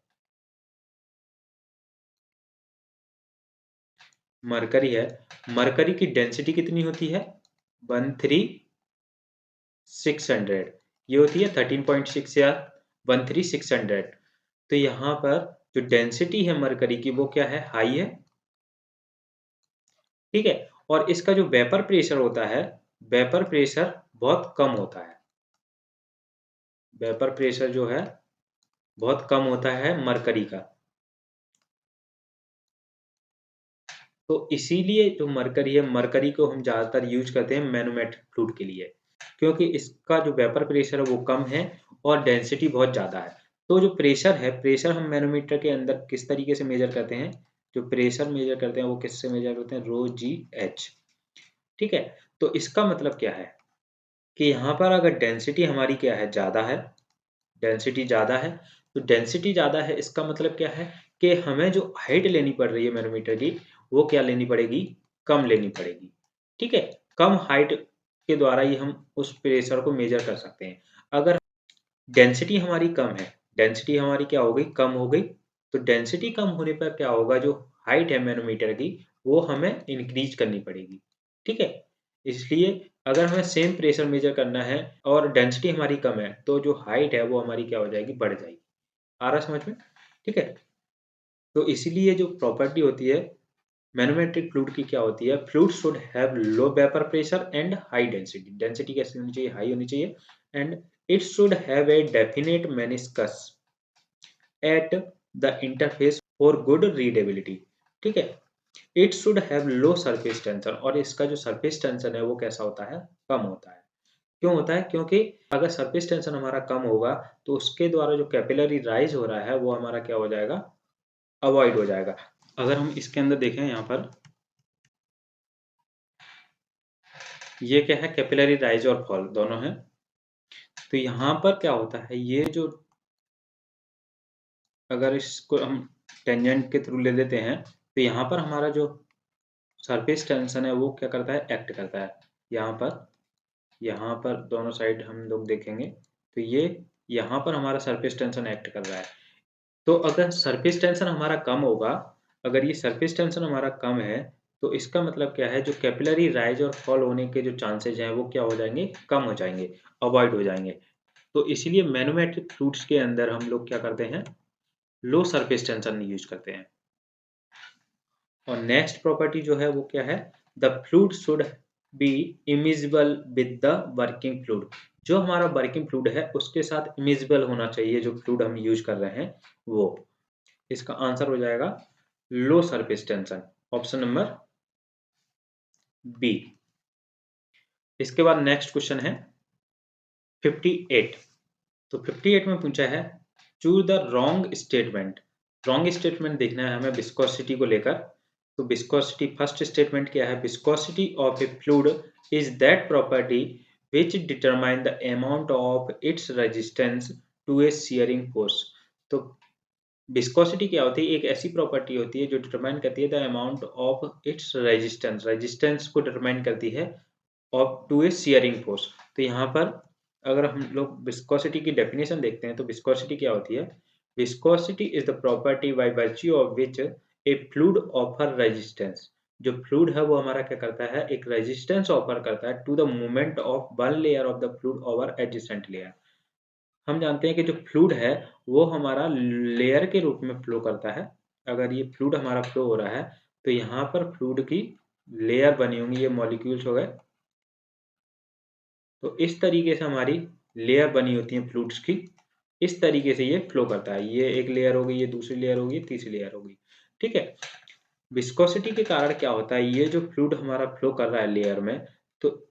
मरकरी की डेंसिटी कितनी होती है? 13600, ये होती है 13.6 या 13600। तो यहाँ पर जो डेंसिटी है मरकरी की वो क्या है, हाई है, ठीक है। और इसका जो वेपर प्रेशर होता है, वेपर प्रेशर बहुत कम होता है, वेपर प्रेशर जो है बहुत कम होता है मरकरी का। तो इसीलिए जो मरकरी है, मरकरी को हम ज़्यादातर यूज करते हैं मैनोमेट्रिक फ्लूइड के लिए, क्योंकि इसका जो वेपर प्रेशर है वो कम है और डेंसिटी बहुत ज़्यादा है। तो जो प्रेशर है, प्रेशर हम मैनोमीटर के अंदर किस तरीके से मेजर करते हैं, जो प्रेशर मेजर करते हैं वो किससे मेजर करते हैं, रो जी एच, ठीक है। तो इसका मतलब क्या है कि यहाँ पर अगर डेंसिटी हमारी क्या है, ज़्यादा है, डेंसिटी ज़्यादा है, तो डेंसिटी ज़्यादा है इसका मतलब क्या है कि हमें जो हाइट लेनी पड़ रही है मैनोमीटर की, वो क्या लेनी पड़ेगी, कम लेनी पड़ेगी, ठीक है। कम हाइट के द्वारा ही हम उस प्रेशर को मेजर कर सकते हैं। अगर डेंसिटी हमारी कम है, डेंसिटी हमारी क्या हो गई, कम हो गई, तो डेंसिटी कम होने पर क्या होगा, जो हाइट है मैनोमीटर की वो हमें इंक्रीज करनी पड़ेगी, ठीक है। इसलिए अगर हमें सेम प्रेशर मेजर करना है और डेंसिटी हमारी कम है, तो जो हाइट है वो हमारी क्या हो जाएगी, बढ़ जाएगी। आ रहा समझ में, ठीक है। तो इसीलिए जो प्रॉपर्टी होती है मैनोमेट्रिक फ्लूइड की क्या होती है, fluid should have low vapour pressure and high density, density कैसी होनी चाहिए, हाई होनी चाहिए, and it should have a definite meniscus at the interface for good readability, ठीक है। It should have low surface tension, और इसका जो सरफेस टेंशन है वो कैसा होता है, कम होता है। क्यों होता है, क्योंकि अगर सरफेस टेंशन हमारा कम होगा तो उसके द्वारा जो कैपिलरी राइज हो रहा है वो हमारा क्या हो जाएगा, अवॉइड हो जाएगा। अगर हम इसके अंदर देखें, यहाँ पर ये क्या है, कैपिलरी राइज और फॉल दोनों है। तो यहाँ पर क्या होता है, ये जो अगर इसको हम टेंजेंट के थ्रू ले लेते हैं, तो यहाँ पर हमारा जो सरफेस टेंशन है वो क्या करता है, एक्ट करता है। यहाँ पर दोनों साइड हम लोग देखेंगे तो ये यहाँ पर हमारा सरफेस टेंशन एक्ट कर रहा है। तो अगर सरफेस टेंशन हमारा कम होगा, अगर ये सरफेस टेंशन हमारा कम है, तो इसका मतलब क्या है, जो कैपिलरी राइज और फॉल होने के जो चांसेज हैं वो क्या हो जाएंगे, कम हो जाएंगे, अवॉइड हो जाएंगे। तो इसीलिए मैनोमेट्रिक फ्लूइड्स के अंदर हम लोग क्या करते हैं, लो सरफेस टेंशन यूज करते हैं। और नेक्स्ट प्रॉपर्टी जो है वो क्या है, the fluid should be immiscible with the working fluid, जो हमारा वर्किंग फ्लूइड है उसके साथ इमिजिबल होना चाहिए, जो फ्लूइड हम यूज कर रहे हैं वो। इसका आंसर हो जाएगा low surface tension, option number B. इसके बाद नेक्स्ट क्वेश्चन है 58। तो 58 में पूछा है, choose the wrong statement. Wrong statement देखना है हमें विस्कोसिटी को लेकर। तो विस्कोसिटी, फर्स्ट स्टेटमेंट क्या है, viscosity of a fluid is that property which determine the amount of its resistance to a shearing force. तो विस्कोसिटी क्या होती है, एक ऐसी प्रॉपर्टी होती है जो डिटरमाइन करती है the amount of its resistance, resistance को डिटरमाइन करती है of to a shearing force. तो यहाँ पर अगर हम लोग विस्कोसिटी की डेफिनेशन देखते हैं, तो विस्कोसिटी क्या होती है, viscosity is the property by virtue of which A fluid offer resistance. जो फ्लूइड है वो हमारा क्या करता है, एक रेजिस्टेंस ऑफर करता है to the movement of one layer of the fluid over adjacent layer. हम जानते हैं कि जो फ्लूइड है वो हमारा लेयर के रूप में फ्लो करता है। अगर ये फ्लूइड हमारा फ्लो हो रहा है तो यहाँ पर फ्लूइड की लेयर बनी होंगी, ये मॉलिक्यूल्स हो गए। तो इस तरीके से हमारी लेयर बनी होती है फ्लूइड्स की, इस तरीके से ये फ्लो करता है। ये एक लेयर होगी, ये दूसरी लेयर होगी, तीसरी लेयर होगी, ठीक है। विस्कोसिटी के कारण क्या होता है, ये जो फ्लूइड हमारा फ्लो कर रहा है लेयर में, तो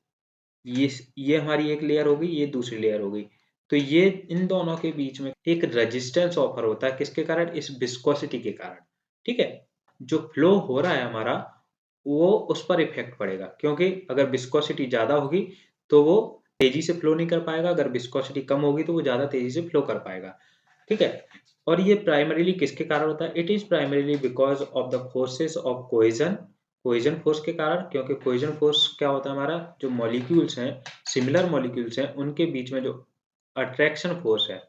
ये हमारी एक लेयर होगी, ये दूसरी लेयर होगी। तो ये इन दोनों के बीच में एक रेजिस्टेंस ऑफर होता है, किसके कारण, इस विस्कोसिटी के कारण, ठीक है। जो फ्लो हो रहा है हमारा वो उस पर इफेक्ट पड़ेगा, क्योंकि अगर विस्कोसिटी ज़्यादा होगी तो वो तेजी से फ्लो नहीं कर पाएगा, अगर विस्कोसिटी कम होगी तो वो ज़्यादा तेजी से फ्लो कर पाएगा, ठीक है। और ये प्राइमरीली किसके कारण होता है, it is primarily because of the forces of cohesion, cohesion force के कारण। क्योंकि कोहेजन फोर्स क्या होता है, हमारा जो मॉलिक्यूल्स हैं, सिमिलर मॉलिक्यूल्स हैं, उनके बीच में जो अट्रैक्शन फोर्स है,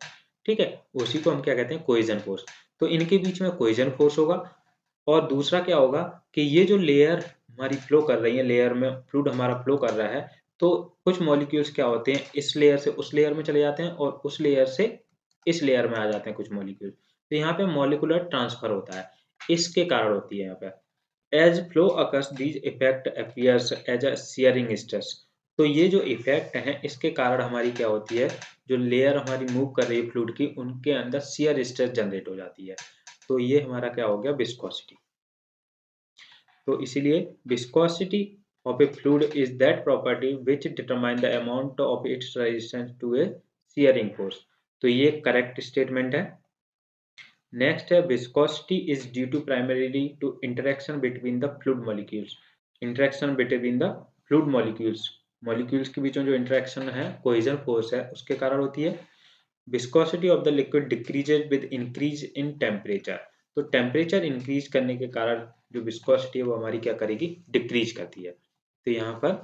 ठीक है, उसी को हम क्या कहते हैं, कोहेजन फोर्स। तो इनके बीच में कोहेजन फोर्स होगा। और दूसरा क्या होगा कि ये जो लेयर हमारी फ्लो कर रही है, लेयर में फ्लूइड हमारा फ्लो कर रहा है, तो कुछ मॉलिक्यूल्स क्या होते हैं, इस लेयर से उस लेयर में चले जाते हैं और उस लेयर से इस लेयर में आ जाते हैं कुछ मॉलिक्यूल। तो यहाँ पे मॉलिकुलर ट्रांसफर होता है, इसके कारण होती है यहाँ पे। As flow occurs these effect appears as a shearing stress. तो ये जो इफेक्ट हैं इसके कारण हमारी क्या होती है, जो लेयर हमारी मूव कर रही है फ्लूइड की, उनके अंदर शियर स्ट्रेस जनरेट हो जाती है। तो ये हमारा क्या हो गया, विस्कोसिटी। तो इसीलिए viscosity of a fluid is that property which determine the amount of its resistance to a shearing force. तो ये करेक्ट स्टेटमेंट है। नेक्स्ट है viscosity is due to primarily to interaction between the fluid molecules. Interaction between the fluid molecules, molecules के बीच में जो interaction है, cohesion force है, उसके कारण होती है। Viscosity of the liquid decreases with increase in temperature. तो टेम्परेचर इंक्रीज करने के कारण जो विस्कोसिटी है वो हमारी क्या करेगी, डिक्रीज करती है। तो यहाँ पर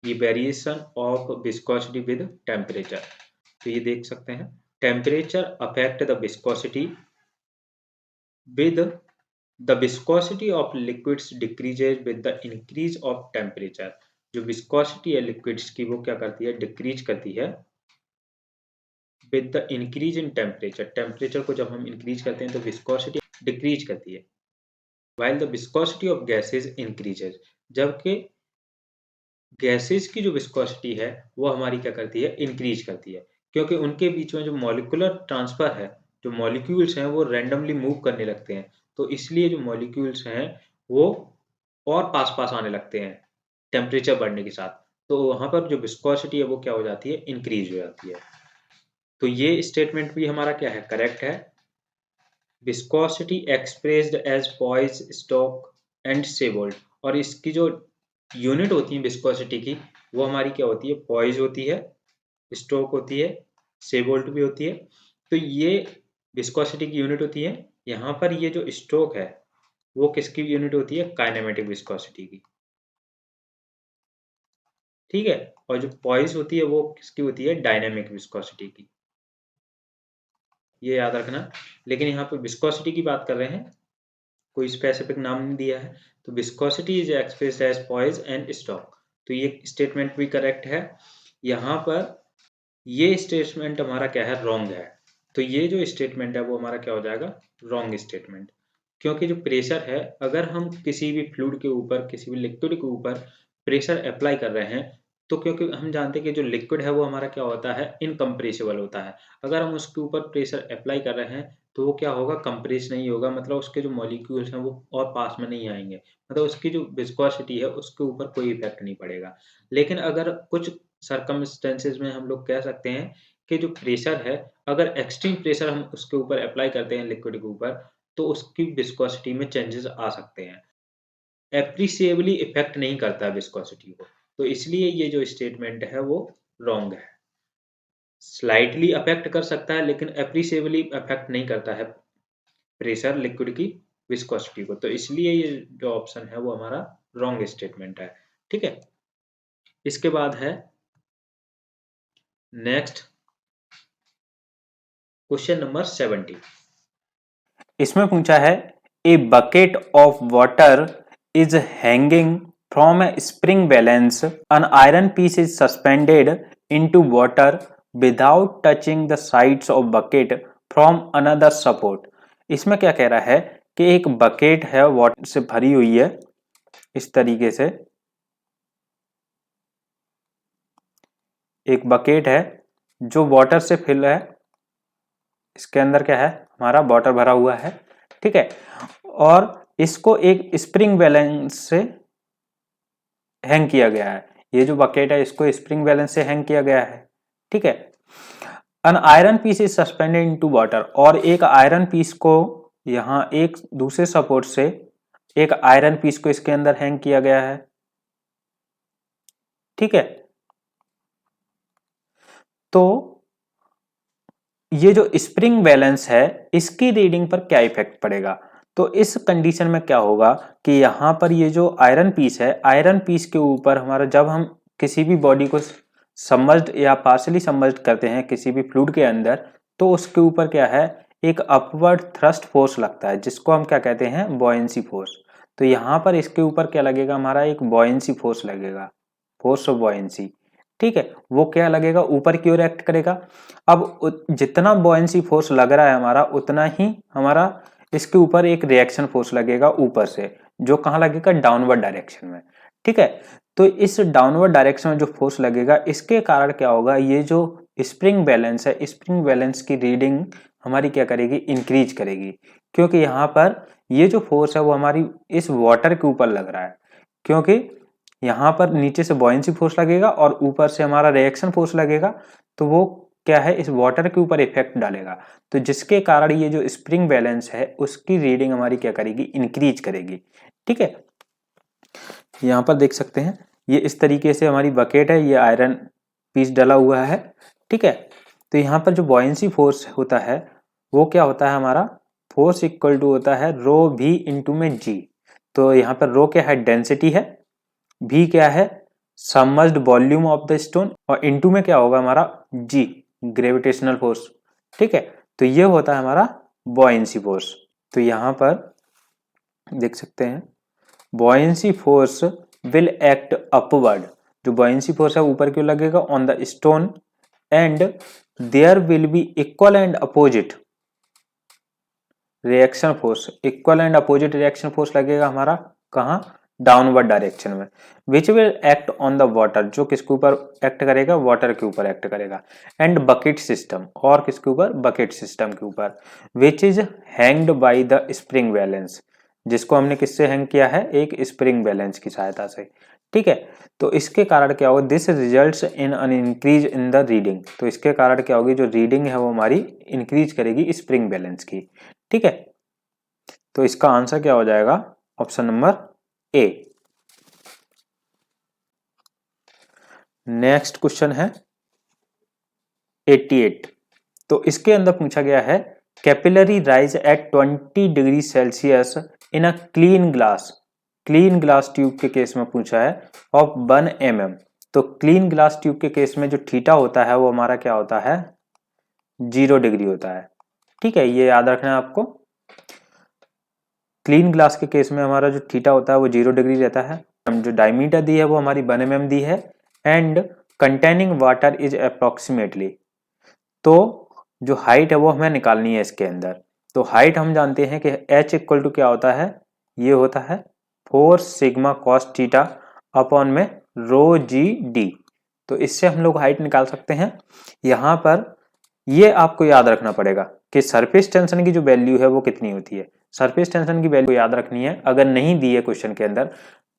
ये variation of viscosity with temperature, तो ये देख सकते हैं, temperature affect the viscosity with the viscosity of liquids decreases with the increase of temperature। जो viscosity है liquids की वो क्या करती है, डिक्रीज करती है with the increase in temperature। Temperature को जब हम इंक्रीज करते हैं तो viscosity डिक्रीज करती है। while the viscosity of gases increases, जबकि गैसेस की जो विस्कोसिटी है वो हमारी क्या करती है, इंक्रीज करती है, क्योंकि उनके बीच में जो मॉलिक्यूलर ट्रांसफर है, जो मॉलिक्यूल्स हैं वो रैंडमली मूव करने लगते हैं। तो इसलिए जो मॉलिक्यूल्स हैं वो और पास पास आने लगते हैं टेम्परेचर बढ़ने के साथ। तो वहां पर जो विस्कोसिटी है वो क्या हो जाती है, इंक्रीज हो जाती है। तो ये स्टेटमेंट भी हमारा क्या है, करेक्ट है। Viscosity expressed as poise, stoke and Saybolt. और इसकी जो यूनिट होती है विस्कोसिटी की, वो हमारी क्या होती है, पॉइज होती है, स्टोक होती है, सेवोल्ट भी होती है। तो ये विस्कोसिटी की यूनिट होती है। यहाँ पर ये जो स्टोक है वो किसकी यूनिट होती है, काइनेमेटिक विस्कोसिटी की, ठीक है। और जो पॉइज होती है वो किसकी होती है, डायनेमिक विस्कोसिटी की, ये याद रखना। लेकिन यहाँ पे विस्कोसिटी की बात कर रहे हैं, कोई स्पेसिफिक नाम नहीं दिया है। तो viscosity is expressed as poise and stoke. तो ये स्टेटमेंट भी करेक्ट है। यहाँ पर ये स्टेटमेंट हमारा क्या है, रॉन्ग है। तो ये जो स्टेटमेंट है वो हमारा क्या हो जाएगा, रॉन्ग स्टेटमेंट। क्योंकि जो प्रेशर है, अगर हम किसी भी फ्लूइड के ऊपर, किसी भी लिक्विड के ऊपर प्रेशर अप्लाई कर रहे हैं, तो क्योंकि हम जानते हैं कि जो लिक्विड है वो हमारा क्या होता है, इनकम्प्रेसिबल होता है। अगर हम उसके ऊपर प्रेशर अप्लाई कर रहे हैं तो वो क्या होगा, कंप्रेस नहीं होगा, मतलब उसके जो मॉलिक्यूल्स हैं वो और पास में नहीं आएंगे, मतलब उसकी जो विस्कोसिटी है उसके ऊपर कोई इफेक्ट नहीं पड़ेगा। लेकिन अगर कुछ सर्कमस्टेंसेस में हम लोग कह सकते हैं कि जो प्रेशर है, अगर एक्सट्रीम प्रेशर हम उसके ऊपर अप्लाई करते हैं लिक्विड के ऊपर, तो उसकी विस्कोसिटी में चेंजेस आ सकते हैं। एप्रिसिएबली इफेक्ट नहीं करता है विस्कोसिटी को। तो इसलिए ये जो स्टेटमेंट है वो रॉन्ग है। स्लाइटली अफेक्ट कर सकता है लेकिन एप्रिसिएबली अफेक्ट नहीं करता है प्रेशर लिक्विड की विस्कोसिटी को। तो इसलिए ये जो ऑप्शन है वो हमारा रॉन्ग स्टेटमेंट है, ठीक है। इसके बाद है नेक्स्ट क्वेश्चन नंबर 70। इसमें पूछा है, a bucket of water is hanging from a spring balance, an iron piece is suspended into water without touching the sides of bucket from another support. इसमें क्या कह रहा है कि एक बकेट है, वाटर से भरी हुई है, इस तरीके से एक बकेट है जो वाटर से फिल है, इसके अंदर क्या है, हमारा वाटर भरा हुआ है, ठीक है। और इसको एक स्प्रिंग बैलेंस से हैंग किया गया है। ये जो बकेट है इसको स्प्रिंग बैलेंस से हैंग किया गया है, ठीक है। An iron piece is suspended into water, और एक आयरन पीस को यहां एक दूसरे सपोर्ट से एक आयरन पीस को इसके अंदर हैंग किया गया है, ठीक है। तो ये जो स्प्रिंग बैलेंस है इसकी रीडिंग पर क्या इफेक्ट पड़ेगा। तो इस कंडीशन में क्या होगा कि यहां पर ये जो आयरन पीस है, आयरन पीस के ऊपर हमारा, जब हम किसी भी बॉडी को सबमर्ज्ड या पार्शियली सबमर्ज्ड करते हैं किसी भी फ्लूइड के अंदर, तो उसके ऊपर क्या है, एक अपवर्ड थ्रस्ट फोर्स लगता है, जिसको हम क्या कहते हैं, बॉयंसी फोर्स। तो यहाँ पर इसके ऊपर क्या लगेगा, हमारा एक बॉयंसी फोर्स लगेगा, फोर्स ऑफ बॉयंसी। ठीक है, वो क्या लगेगा, ऊपर की ओर एक्ट करेगा। अब जितना बॉयंसी फोर्स लग रहा है हमारा, उतना ही हमारा इसके ऊपर एक रिएक्शन फोर्स लगेगा ऊपर से, जो कहाँ लगेगा, डाउनवर्ड डायरेक्शन में। ठीक है, तो इस डाउनवर्ड डायरेक्शन में जो फोर्स लगेगा, इसके कारण क्या होगा, ये जो स्प्रिंग बैलेंस है, स्प्रिंग बैलेंस की रीडिंग हमारी क्या करेगी, इंक्रीज करेगी, क्योंकि यहाँ पर ये जो फोर्स है वो हमारी इस वाटर के ऊपर लग रहा है, क्योंकि यहाँ पर नीचे से बॉयंसी फोर्स लगेगा और ऊपर से हमारा रिएक्शन फोर्स लगेगा, तो वो क्या है, इस वाटर के ऊपर इफेक्ट डालेगा, तो जिसके कारण ये जो स्प्रिंग बैलेंस है उसकी रीडिंग हमारी क्या करेगी, इंक्रीज करेगी। ठीक है, यहाँ पर देख सकते हैं, ये इस तरीके से हमारी बकेट है, ये आयरन पीस डला हुआ है। ठीक है, तो यहाँ पर जो बॉयंसी फोर्स होता है वो क्या होता है, हमारा फोर्स इक्वल टू होता है रो भी इंटू में जी। तो यहाँ पर रो क्या है, डेंसिटी है, भी क्या है, submerged volume of the stone, और इंटू में क्या होगा हमारा, जी, ग्रेविटेशनल फोर्स। ठीक है, तो ये होता है हमारा बॉयंसी फोर्स। तो यहाँ पर देख सकते हैं, buoyancy force will act upward, जो बॉयंसी फोर्स है ऊपर क्यों लगेगा, on the stone, and there will be equal and opposite reaction force, equal and opposite reaction force लगेगा हमारा कहाँ, डाउनवर्ड डायरेक्शन में, which will act on the water, जो किसके ऊपर एक्ट करेगा, वाटर के ऊपर एक्ट करेगा, एंड बकेट सिस्टम, और किसके ऊपर, बकेट सिस्टम के ऊपर, which is hanged by the spring balance, जिसको हमने किससे हैंग किया है, एक स्प्रिंग बैलेंस की सहायता से। ठीक है, तो इसके कारण क्या होगा, this results in an increase in the reading, तो इसके कारण क्या होगी, जो रीडिंग है वो हमारी इंक्रीज करेगी स्प्रिंग बैलेंस की। ठीक है, तो इसका आंसर क्या हो जाएगा, option number A. Next question है 88, तो इसके अंदर पूछा गया है, capillary rise at 20 degree Celsius in a clean glass tube के केस में पूछा है ऑफ 1 mm। तो क्लीन ग्लास ट्यूब के केस में जो थीटा होता है वो हमारा क्या होता है, 0 डिग्री होता है। ठीक है, ये याद रखना है आपको, क्लीन ग्लास के केस में हमारा जो थीटा होता है वो 0 डिग्री रहता है। जो डायमीटर दी है वो हमारी 1 mm दी है, and containing water is approximately, तो जो हाइट है वो हमें निकालनी है इसके अंदर। तो हाइट हम जानते हैं कि h इक्वल टू क्या होता है, ये होता है 4 सिग्मा कॉस थीटा अपॉन में रो जी डी। तो इससे हम लोग हाइट निकाल सकते हैं। यहाँ पर ये आपको याद रखना पड़ेगा कि सरफेस टेंशन की जो वैल्यू है वो कितनी होती है, सरफेस टेंशन की वैल्यू याद रखनी है। अगर नहीं दी है क्वेश्चन के अंदर,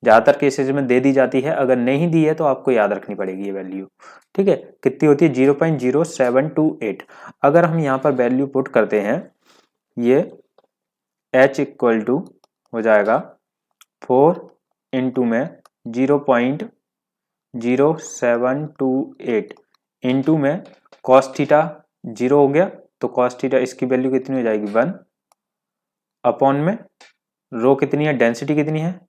ज्यादातर केसेज में दे दी जाती है, अगर नहीं दी है तो आपको याद रखनी पड़ेगी ये वैल्यू। ठीक है, कितनी होती है, 0.0728। अगर हम यहाँ पर वैल्यू पुट करते हैं, ये h इक्वल टू हो जाएगा 4 इंटू में 0.0728 इंटू में कॉस थीटा 0 हो गया, तो कॉस थीटा इसकी वैल्यू कितनी हो जाएगी, 1 अपॉन में रो कितनी है, डेंसिटी कितनी है,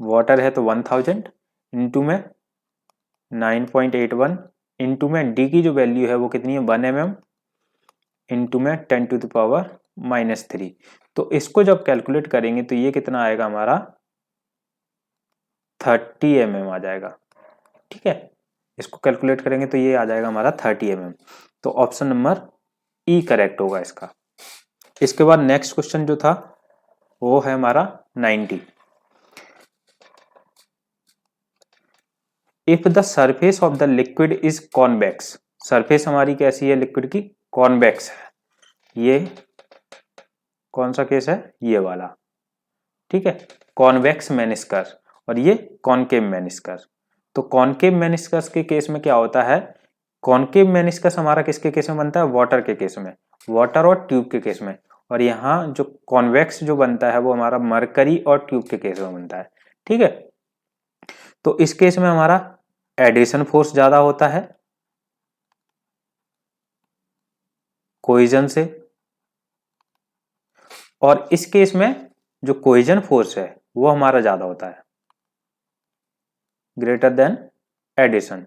वाटर है तो 1000 इंटू में 9.81 इंटू में डी की जो वैल्यू है वो कितनी है, 1 mm इंटू में 10⁻³ तो इसको जब कैलकुलेट करेंगे तो ये कितना आएगा हमारा, 30 mm आ जाएगा। ठीक है, इसको कैलकुलेट करेंगे तो ये आ जाएगा हमारा 30 mm। तो ऑप्शन नंबर ई करेक्ट होगा इसका। इसके बाद नेक्स्ट क्वेश्चन जो था वो है हमारा 90। If the surface of the liquid is convex, surface हमारी कैसी है लिक्विड की, कॉन्वेक्स है। ये कौन सा केस है, ये वाला। ठीक है, कॉन्वेक्स मेनिस्कस और ये कॉनकेव मेनिस्कस। तो कॉनकेव मेनिस्कस के केस में क्या होता है, कॉनकेव मेनिस्कस हमारा किसके केस में बनता है, वाटर के केस में, वाटर और ट्यूब के केस में। और यहाँ जो कॉन्वेक्स जो बनता है वो हमारा मरकरी और ट्यूब के केस में बनता है। ठीक है, तो इस केस में हमारा एडिशन फोर्स ज्यादा होता है कोइजन से, और इस केस में जो कोइजन फोर्स है वो हमारा ज्यादा होता है, ग्रेटर देन एडिशन।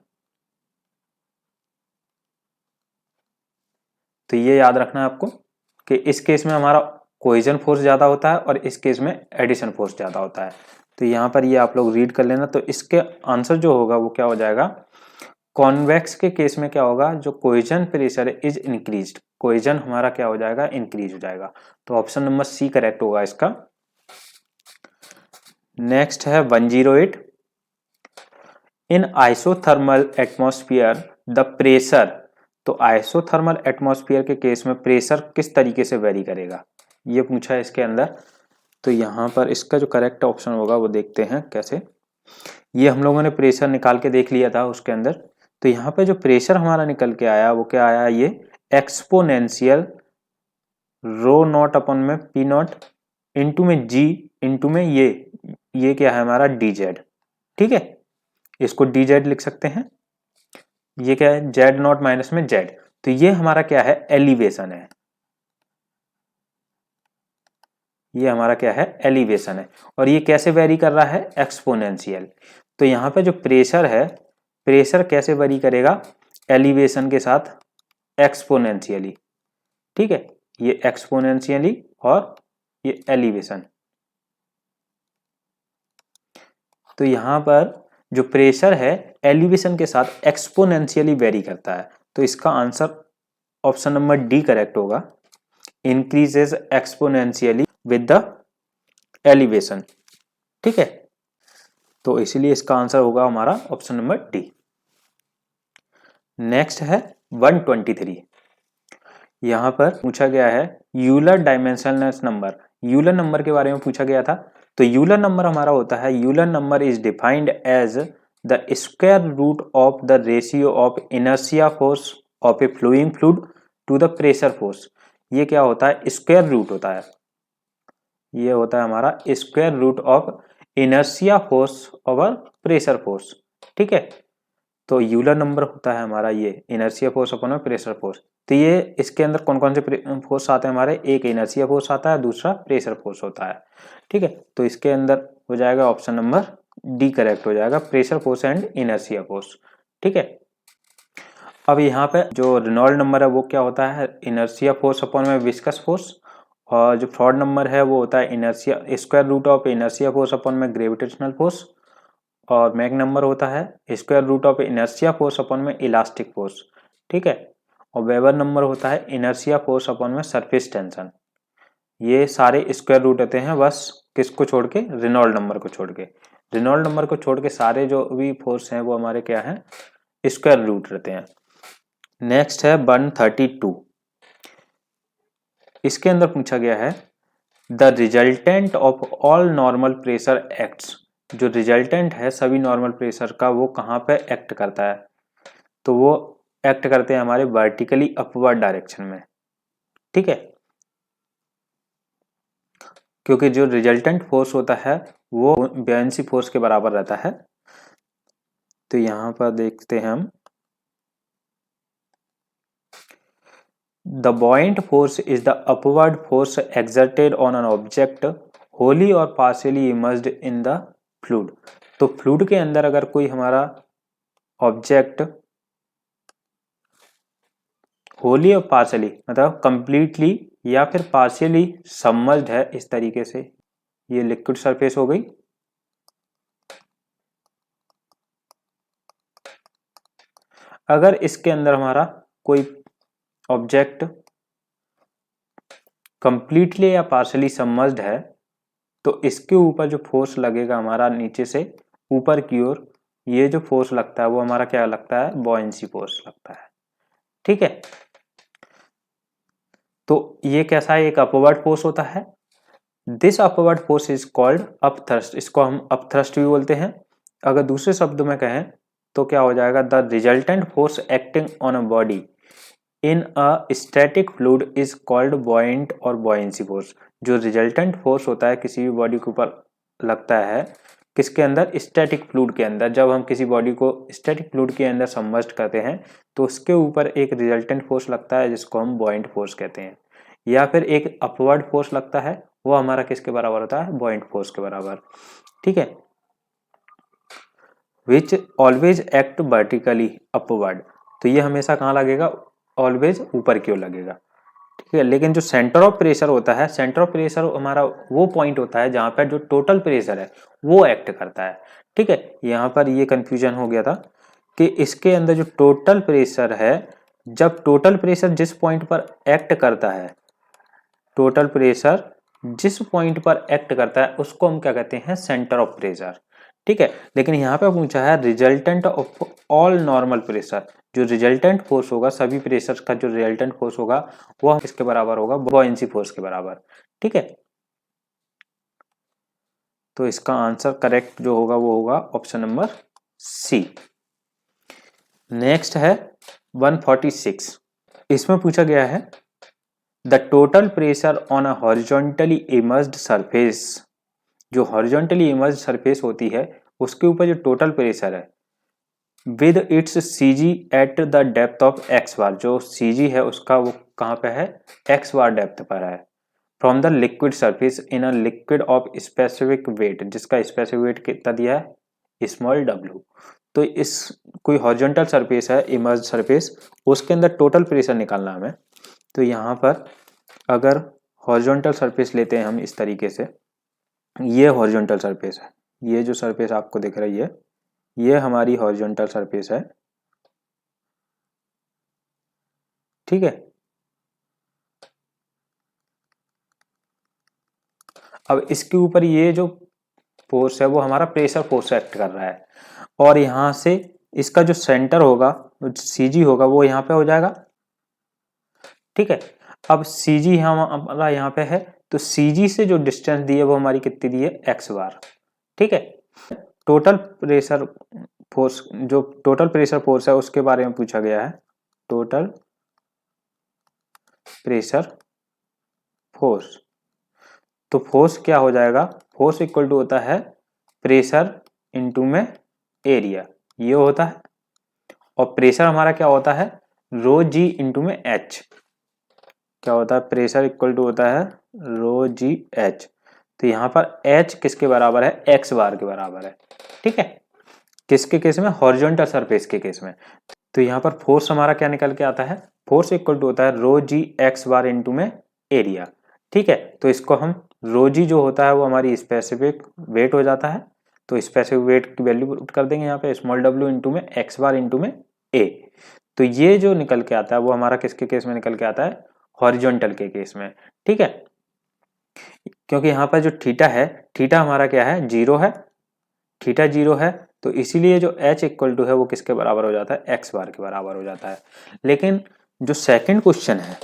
तो ये याद रखना है आपको कि इस केस में हमारा कोइजन फोर्स ज्यादा होता है और इस केस में एडिशन फोर्स ज्यादा होता है। तो यहाँ पर ये आप लोग रीड कर लेना। तो इसके आंसर जो होगा वो क्या हो जाएगा, कॉन्वेक्स के केस में क्या होगा, जो cohesion pressure is increased, cohesion हमारा क्या हो जाएगा, इंक्रीज हो जाएगा। तो ऑप्शन नंबर सी करेक्ट होगा इसका। नेक्स्ट है 108, in isothermal atmosphere the pressure, तो आइसोथर्मल एटमॉस्फेयर के केस में प्रेशर किस तरीके से वेरी करेगा, ये पूछा है इसके अंदर। तो यहाँ पर इसका जो करेक्ट ऑप्शन होगा वो देखते हैं कैसे। ये हम लोगों ने प्रेशर निकाल के देख लिया था उसके अंदर। तो यहाँ पे जो प्रेशर हमारा निकल के आया वो क्या आया, ये एक्सपोनेंशियल रो नॉट अपन में पी नॉट इंटू में जी इंटू में ये क्या है हमारा डी जेड। ठीक है, इसको डी जेड लिख सकते हैं। ये क्या है, जेड नॉट माइनस में जेड। तो ये हमारा क्या है, एलिवेशन है। ये हमारा क्या है, एलिवेशन है। और ये कैसे वेरी कर रहा है, एक्सपोनेंशियल। तो यहाँ पे जो प्रेशर है, प्रेशर कैसे वेरी करेगा, एलिवेशन के साथ एक्सपोनेंशियली। ठीक है, ये एक्सपोनेंशियली और ये एलिवेशन। तो यहाँ पर जो प्रेशर है एलिवेशन के साथ एक्सपोनेंशियली वेरी करता है। तो इसका answer option number D correct होगा, increases exponentially with the elevation. ठीक है, तो इसीलिए इसका आंसर होगा हमारा ऑप्शन नंबर डी। नेक्स्ट है 123, यहां पर पूछा गया है Euler dimensionless number. Euler number के बारे में पूछा गया था। तो यूलर नंबर हमारा होता है, Euler number is defined as the square root of the ratio of inertia force of a flowing fluid to the pressure force. ये क्या होता है, स्क्वायर रूट होता है। ये होता है हमारा square root of inertia force over pressure force. ठीक है, तो यूलर नंबर होता है हमारा ये inertia force upon pressure force. तो ये इसके अंदर कौन कौन से फोर्स आते हैं हमारे, एक इनर्शिया फोर्स आता है, दूसरा प्रेशर फोर्स होता है। ठीक है, तो इसके अंदर हो जाएगा ऑप्शन नंबर डी करेक्ट हो जाएगा, pressure force and inertia force. ठीक है, अब यहाँ पे जो रेनॉल्ड नंबर है वो क्या होता है, इनर्शिया फोर्स अपॉन में विस्कस फोर्स। और जो फ्रॉड नंबर है वो होता है inertia square root of inertia force upon में ग्रेविटेशनल फोर्स। और मैक नंबर होता है square root of inertia force upon में इलास्टिक फोर्स। ठीक है, और वेबर नंबर होता है इनर्शिया फोर्स अपॉन में सरफेस टेंशन। ये सारे स्क्वायर रूट होते हैं, बस किसको छोड़ के, रेनॉल्ड नंबर को छोड़ के। रेनॉल्ड नंबर को छोड़ के सारे जो भी फोर्स हैं वो हमारे क्या हैं, स्क्वायर रूट रहते हैं। नेक्स्ट है 132, इसके अंदर पूछा गया है the resultant of all normal pressure acts. जो रिजल्टेंट है सभी नॉर्मल प्रेशर का वो कहाँ पे एक्ट करता है, तो वो एक्ट करते हैं हमारे वर्टिकली अपवर्ड डायरेक्शन में। ठीक है, क्योंकि जो रिजल्टेंट फोर्स होता है वो ब्यायंसी फोर्स के बराबर रहता है। तो यहां पर देखते हैं हम, the buoyant force is the upward force exerted on an object wholly or partially immersed in the fluid. तो फ्लूइड के अंदर अगर कोई हमारा ऑब्जेक्ट होली और पार्शियली मतलब कंप्लीटली या फिर पार्शियली सबमर्ज्ड है, इस तरीके से ये लिक्विड सरफेस हो गई। अगर इसके अंदर हमारा कोई ऑब्जेक्ट कंप्लीटली या पार्शियली सबमर्ज्ड है तो इसके ऊपर जो फोर्स लगेगा हमारा नीचे से ऊपर की ओर, ये जो फोर्स लगता है वो हमारा क्या लगता है, बॉयंसी फोर्स लगता है। ठीक है, तो ये कैसा है, एक अपवर्ड फोर्स होता है। This upward force is called upthrust, इसको हम अपथ्रस्ट भी बोलते हैं। अगर दूसरे शब्दों में कहें तो क्या हो जाएगा, the resultant force acting on a body in a static fluid is called बॉइंट और बॉयंसी फोर्स। जो रिजल्टेंट फोर्स होता है किसी भी बॉडी के ऊपर लगता है, किसके अंदर, स्टैटिक फ्लूइड के अंदर। जब हम किसी बॉडी को स्टैटिक फ्लूइड के अंदर सबमर्ज्ड करते हैं तो उसके ऊपर एक रिजल्टेंट फोर्स लगता है जिसको हम बॉइंट फोर्स कहते हैं, या फिर एक अपवर्ड फोर्स लगता है, वो हमारा किसके बराबर होता है, बॉइंट फोर्स के बराबर। ठीक है, which always act vertically upward. तो ये हमेशा कहाँ लगेगा, ऑलवेज ऊपर की ओर लगेगा। ठीक है, लेकिन जो सेंटर ऑफ प्रेशर होता है, सेंटर ऑफ प्रेशर हमारा वो पॉइंट होता है जहां पर जो टोटल प्रेशर है वो एक्ट करता है। ठीक है, यहाँ पर ये कंफ्यूजन हो गया था कि इसके अंदर जो टोटल प्रेशर है, जब टोटल प्रेशर जिस पॉइंट पर एक्ट करता है, टोटल प्रेशर जिस पॉइंट पर एक्ट करता है उसको हम क्या कहते हैं, सेंटर ऑफ प्रेशर। ठीक है, लेकिन यहाँ पे पूछा है resultant of all normal pressure, जो रिजल्टेंट फोर्स होगा, सभी प्रेशर का जो रिजल्टेंट फोर्स होगा वो किसके बराबर होगा, बॉयंसी फोर्स के बराबर। ठीक है, तो इसका आंसर करेक्ट जो होगा वो होगा ऑप्शन नंबर सी। नेक्स्ट है 146, इसमें पूछा गया है the total pressure on a horizontally immersed surface, जो हॉरिजॉन्टली इमर्स्ड सरफेस होती है उसके ऊपर जो टोटल प्रेशर है with its CG at the depth of x bar, जो सीजी है उसका वो कहाँ पे है, एक्स बार डेप्थ पर है, from the liquid surface in a liquid of specific weight, जिसका स्पेसिफिक वेट कितना दिया है, स्मॉल डब्ल्यू। तो इस कोई हॉरिजॉन्टल सरफेस है, इमर्स्ड सरफेस, उसके अंदर टोटल प्रेशर निकालना हमें। तो यहाँ पर अगर हॉरिजॉन्टल सरफेस लेते हैं हम इस तरीके से, ये हॉरिजॉन्टल सरफेस है, ये जो सरफेस आपको दिख रही है ये हमारी हॉरिजॉन्टल सरफेस है। ठीक है, अब इसके ऊपर ये जो फोर्स है वो हमारा प्रेशर फोर्स एक्ट कर रहा है, और यहां से इसका जो सेंटर होगा, सीजी होगा, वो यहाँ पे हो जाएगा। ठीक है, अब सीजी हमारा यहाँ पे है, तो सीजी से जो डिस्टेंस दी है वो हमारी कितनी दी है, एक्स बार। ठीक है, टोटल प्रेशर फोर्स, जो टोटल प्रेशर फोर्स है उसके बारे में पूछा गया है, टोटल प्रेशर फोर्स। तो फोर्स क्या हो जाएगा, फोर्स इक्वल टू होता है प्रेशर इनटू में एरिया, ये होता है, और प्रेशर हमारा क्या होता है, रो जी इंटू में एच, क्या होता है, प्रेशर इक्वल टू होता है रो जी एच। तो यहाँ पर एच किसके बराबर है, एक्स बार के बराबर है। ठीक है, किसके केस में, हॉरिजॉन्टल सरफेस के केस में। तो यहाँ पर फोर्स हमारा क्या निकल के आता है, फोर्स इक्वल टू होता है रो जी एक्स बार इंटू में एरिया। ठीक है, तो इसको हम रो जी जो होता है वो हमारी स्पेसिफिक वेट हो जाता है, तो स्पेसिफिक वेट की वैल्यू पुट कर देंगे यहाँ पे, स्मॉल डब्ल्यू इंटू में एक्स बार इंटू में ए। तो ये जो निकल के आता है वो हमारा किसके केस में निकल के आता है, हॉरिजॉन्टल के केस में। ठीक है, क्योंकि यहाँ पर जो थीटा है, थीटा हमारा क्या है, जीरो है, थीटा जीरो है, तो इसीलिए जो h इक्वल टू है वो किसके बराबर हो जाता है, एक्स बार के बराबर हो जाता है। लेकिन जो सेकंड क्वेश्चन है,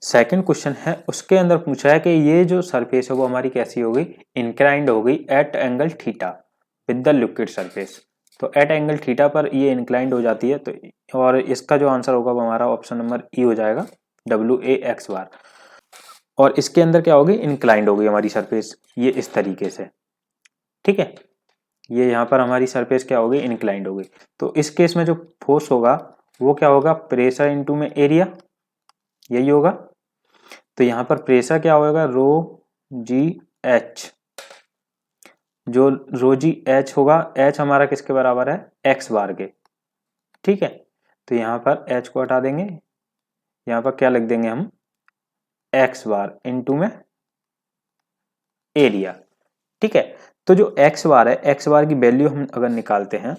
सेकंड क्वेश्चन है उसके अंदर पूछा है कि ये जो सरफेस है वो हमारी कैसी हो गई, इंक्लाइंड हो गई at angle theta with the liquid surface. तो एट एंगल थीटा पर ये इंक्लाइंड हो जाती है, तो और इसका जो आंसर होगा वो हमारा ऑप्शन नंबर ई हो जाएगा, डब्ल्यू ए एक्स बार। और इसके अंदर क्या होगी, इंक्लाइंड होगी हमारी सरफेस, ये इस तरीके से। ठीक है, ये यहाँ पर हमारी सरफेस क्या होगी, इंक्लाइंड होगी। तो इस केस में जो फोर्स होगा वो क्या होगा, प्रेशर इनटू में एरिया, यही होगा। तो यहाँ पर प्रेशर क्या होगा, रो जी एच, जो रो जी एच होगा, एच हमारा किसके बराबर है, एक्स बार के। ठीक है, तो यहाँ पर एच को हटा देंगे, यहाँ पर क्या लिख देंगे हम, एक्स बार इनटू में एरिया। ठीक है, तो जो एक्स बार है, एक्स बार की वैल्यू हम अगर निकालते हैं,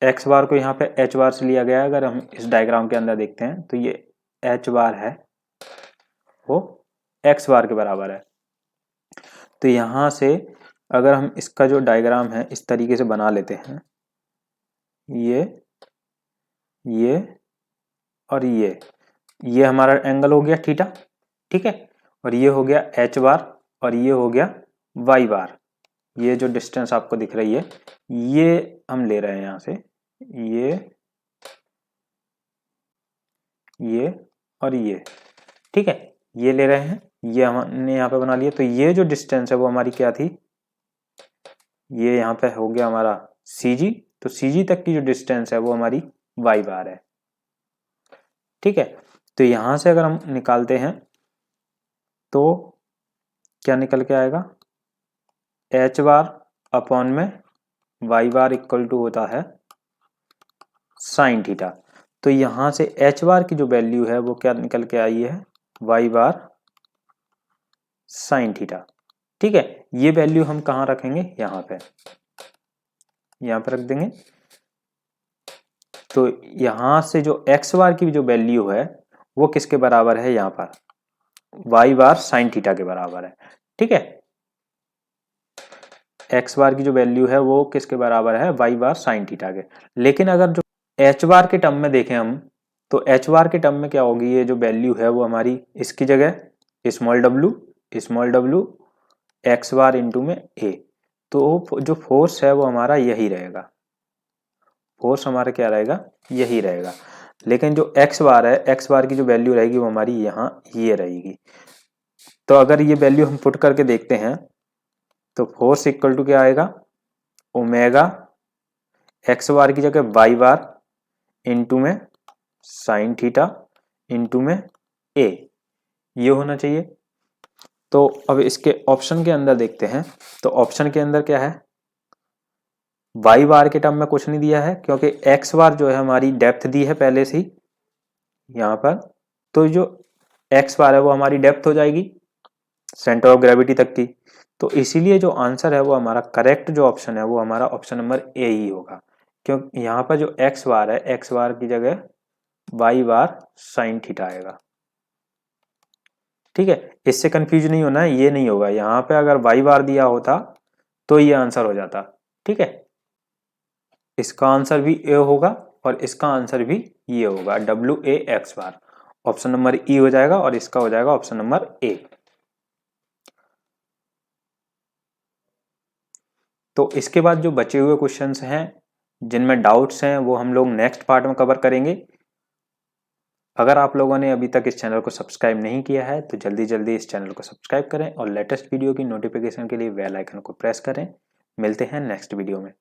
एक्स बार को यहाँ पे एच बार से लिया गया है, अगर हम इस डायग्राम के अंदर देखते हैं तो ये एच बार है वो एक्स बार के बराबर है। तो यहाँ से अगर हम इसका जो डायग्राम है इस तरीके से बना लेते हैं, ये और ये हमारा एंगल हो गया थीटा। ठीक है, और ये हो गया एच बार, और ये हो गया वाई बार। ये जो डिस्टेंस आपको दिख रही है ये हम ले रहे हैं यहाँ से, ये और ये। ठीक है, ये ले रहे हैं, ये हमने यहाँ पे बना लिया। तो ये जो डिस्टेंस है वो हमारी क्या थी, ये यहाँ पे हो गया हमारा CG। तो CG तक की जो डिस्टेंस है वो हमारी y बार है। ठीक है, तो यहां से अगर हम निकालते हैं तो क्या निकल के आएगा, h बार अपॉन में y बार इक्वल टू होता है साइन थीटा। तो यहां से h बार की जो वैल्यू है वो क्या निकल के आई है, y बार साइन थीटा। ठीक है, ये वैल्यू हम कहाँ रखेंगे, यहाँ पे रख देंगे। तो यहाँ से जो एक्स बार की जो वैल्यू है वो किसके बराबर है, यहाँ पर वाई बार साइन थीटा के बराबर है। ठीक है, एक्स बार की जो वैल्यू है वो किसके बराबर है, वाई बार साइन थीटा के। लेकिन अगर जो एच बार के टर्म में देखें हम, तो एच बार के टर्म में क्या होगी, ये जो वैल्यू है वो हमारी इसकी जगह small W x bar into में ए, तो जो फोर्स है वो हमारा यही रहेगा, फोर्स हमारा क्या रहेगा, यही रहेगा। लेकिन जो एक्स बार है, एक्स बार की जो वैल्यू रहेगी वो हमारी यहाँ ये रहेगी। तो अगर ये वैल्यू हम पुट करके देखते हैं तो फोर्स इक्वल टू क्या आएगा, ओमेगा एक्स बार की जगह वाई बार इंटू में साइन थीटा इंटू में ए, ये होना चाहिए। तो अब इसके ऑप्शन के अंदर देखते हैं, तो ऑप्शन के अंदर क्या है, वाई बार के टर्म में कुछ नहीं दिया है क्योंकि एक्स बार जो है हमारी डेप्थ दी है पहले से ही यहाँ पर, तो जो एक्स बार है वो हमारी डेप्थ हो जाएगी सेंटर ऑफ ग्रेविटी तक की। तो इसीलिए जो आंसर है वो हमारा करेक्ट जो ऑप्शन है वो हमारा ऑप्शन नंबर ए ही होगा, क्योंकि यहाँ पर जो एक्स बार है, एक्स बार की जगह वाई बार साइन थीटा आएगा। ठीक है, इससे कंफ्यूज नहीं होना है, ये नहीं होगा, यहाँ पे अगर वाई बार दिया होता तो ये आंसर हो जाता। ठीक है, इसका आंसर भी ए होगा और इसका आंसर भी ये होगा, W A x bar, option number ई हो जाएगा और इसका हो जाएगा ऑप्शन नंबर ए। तो इसके बाद जो बचे हुए क्वेश्चंस हैं जिनमें डाउट्स हैं वो हम लोग नेक्स्ट पार्ट में कवर करेंगे। अगर आप लोगों ने अभी तक इस चैनल को सब्सक्राइब नहीं किया है तो जल्दी जल्दी इस चैनल को सब्सक्राइब करें और लेटेस्ट वीडियो की नोटिफिकेशन के लिए बेल आइकन को प्रेस करें। मिलते हैं नेक्स्ट वीडियो में।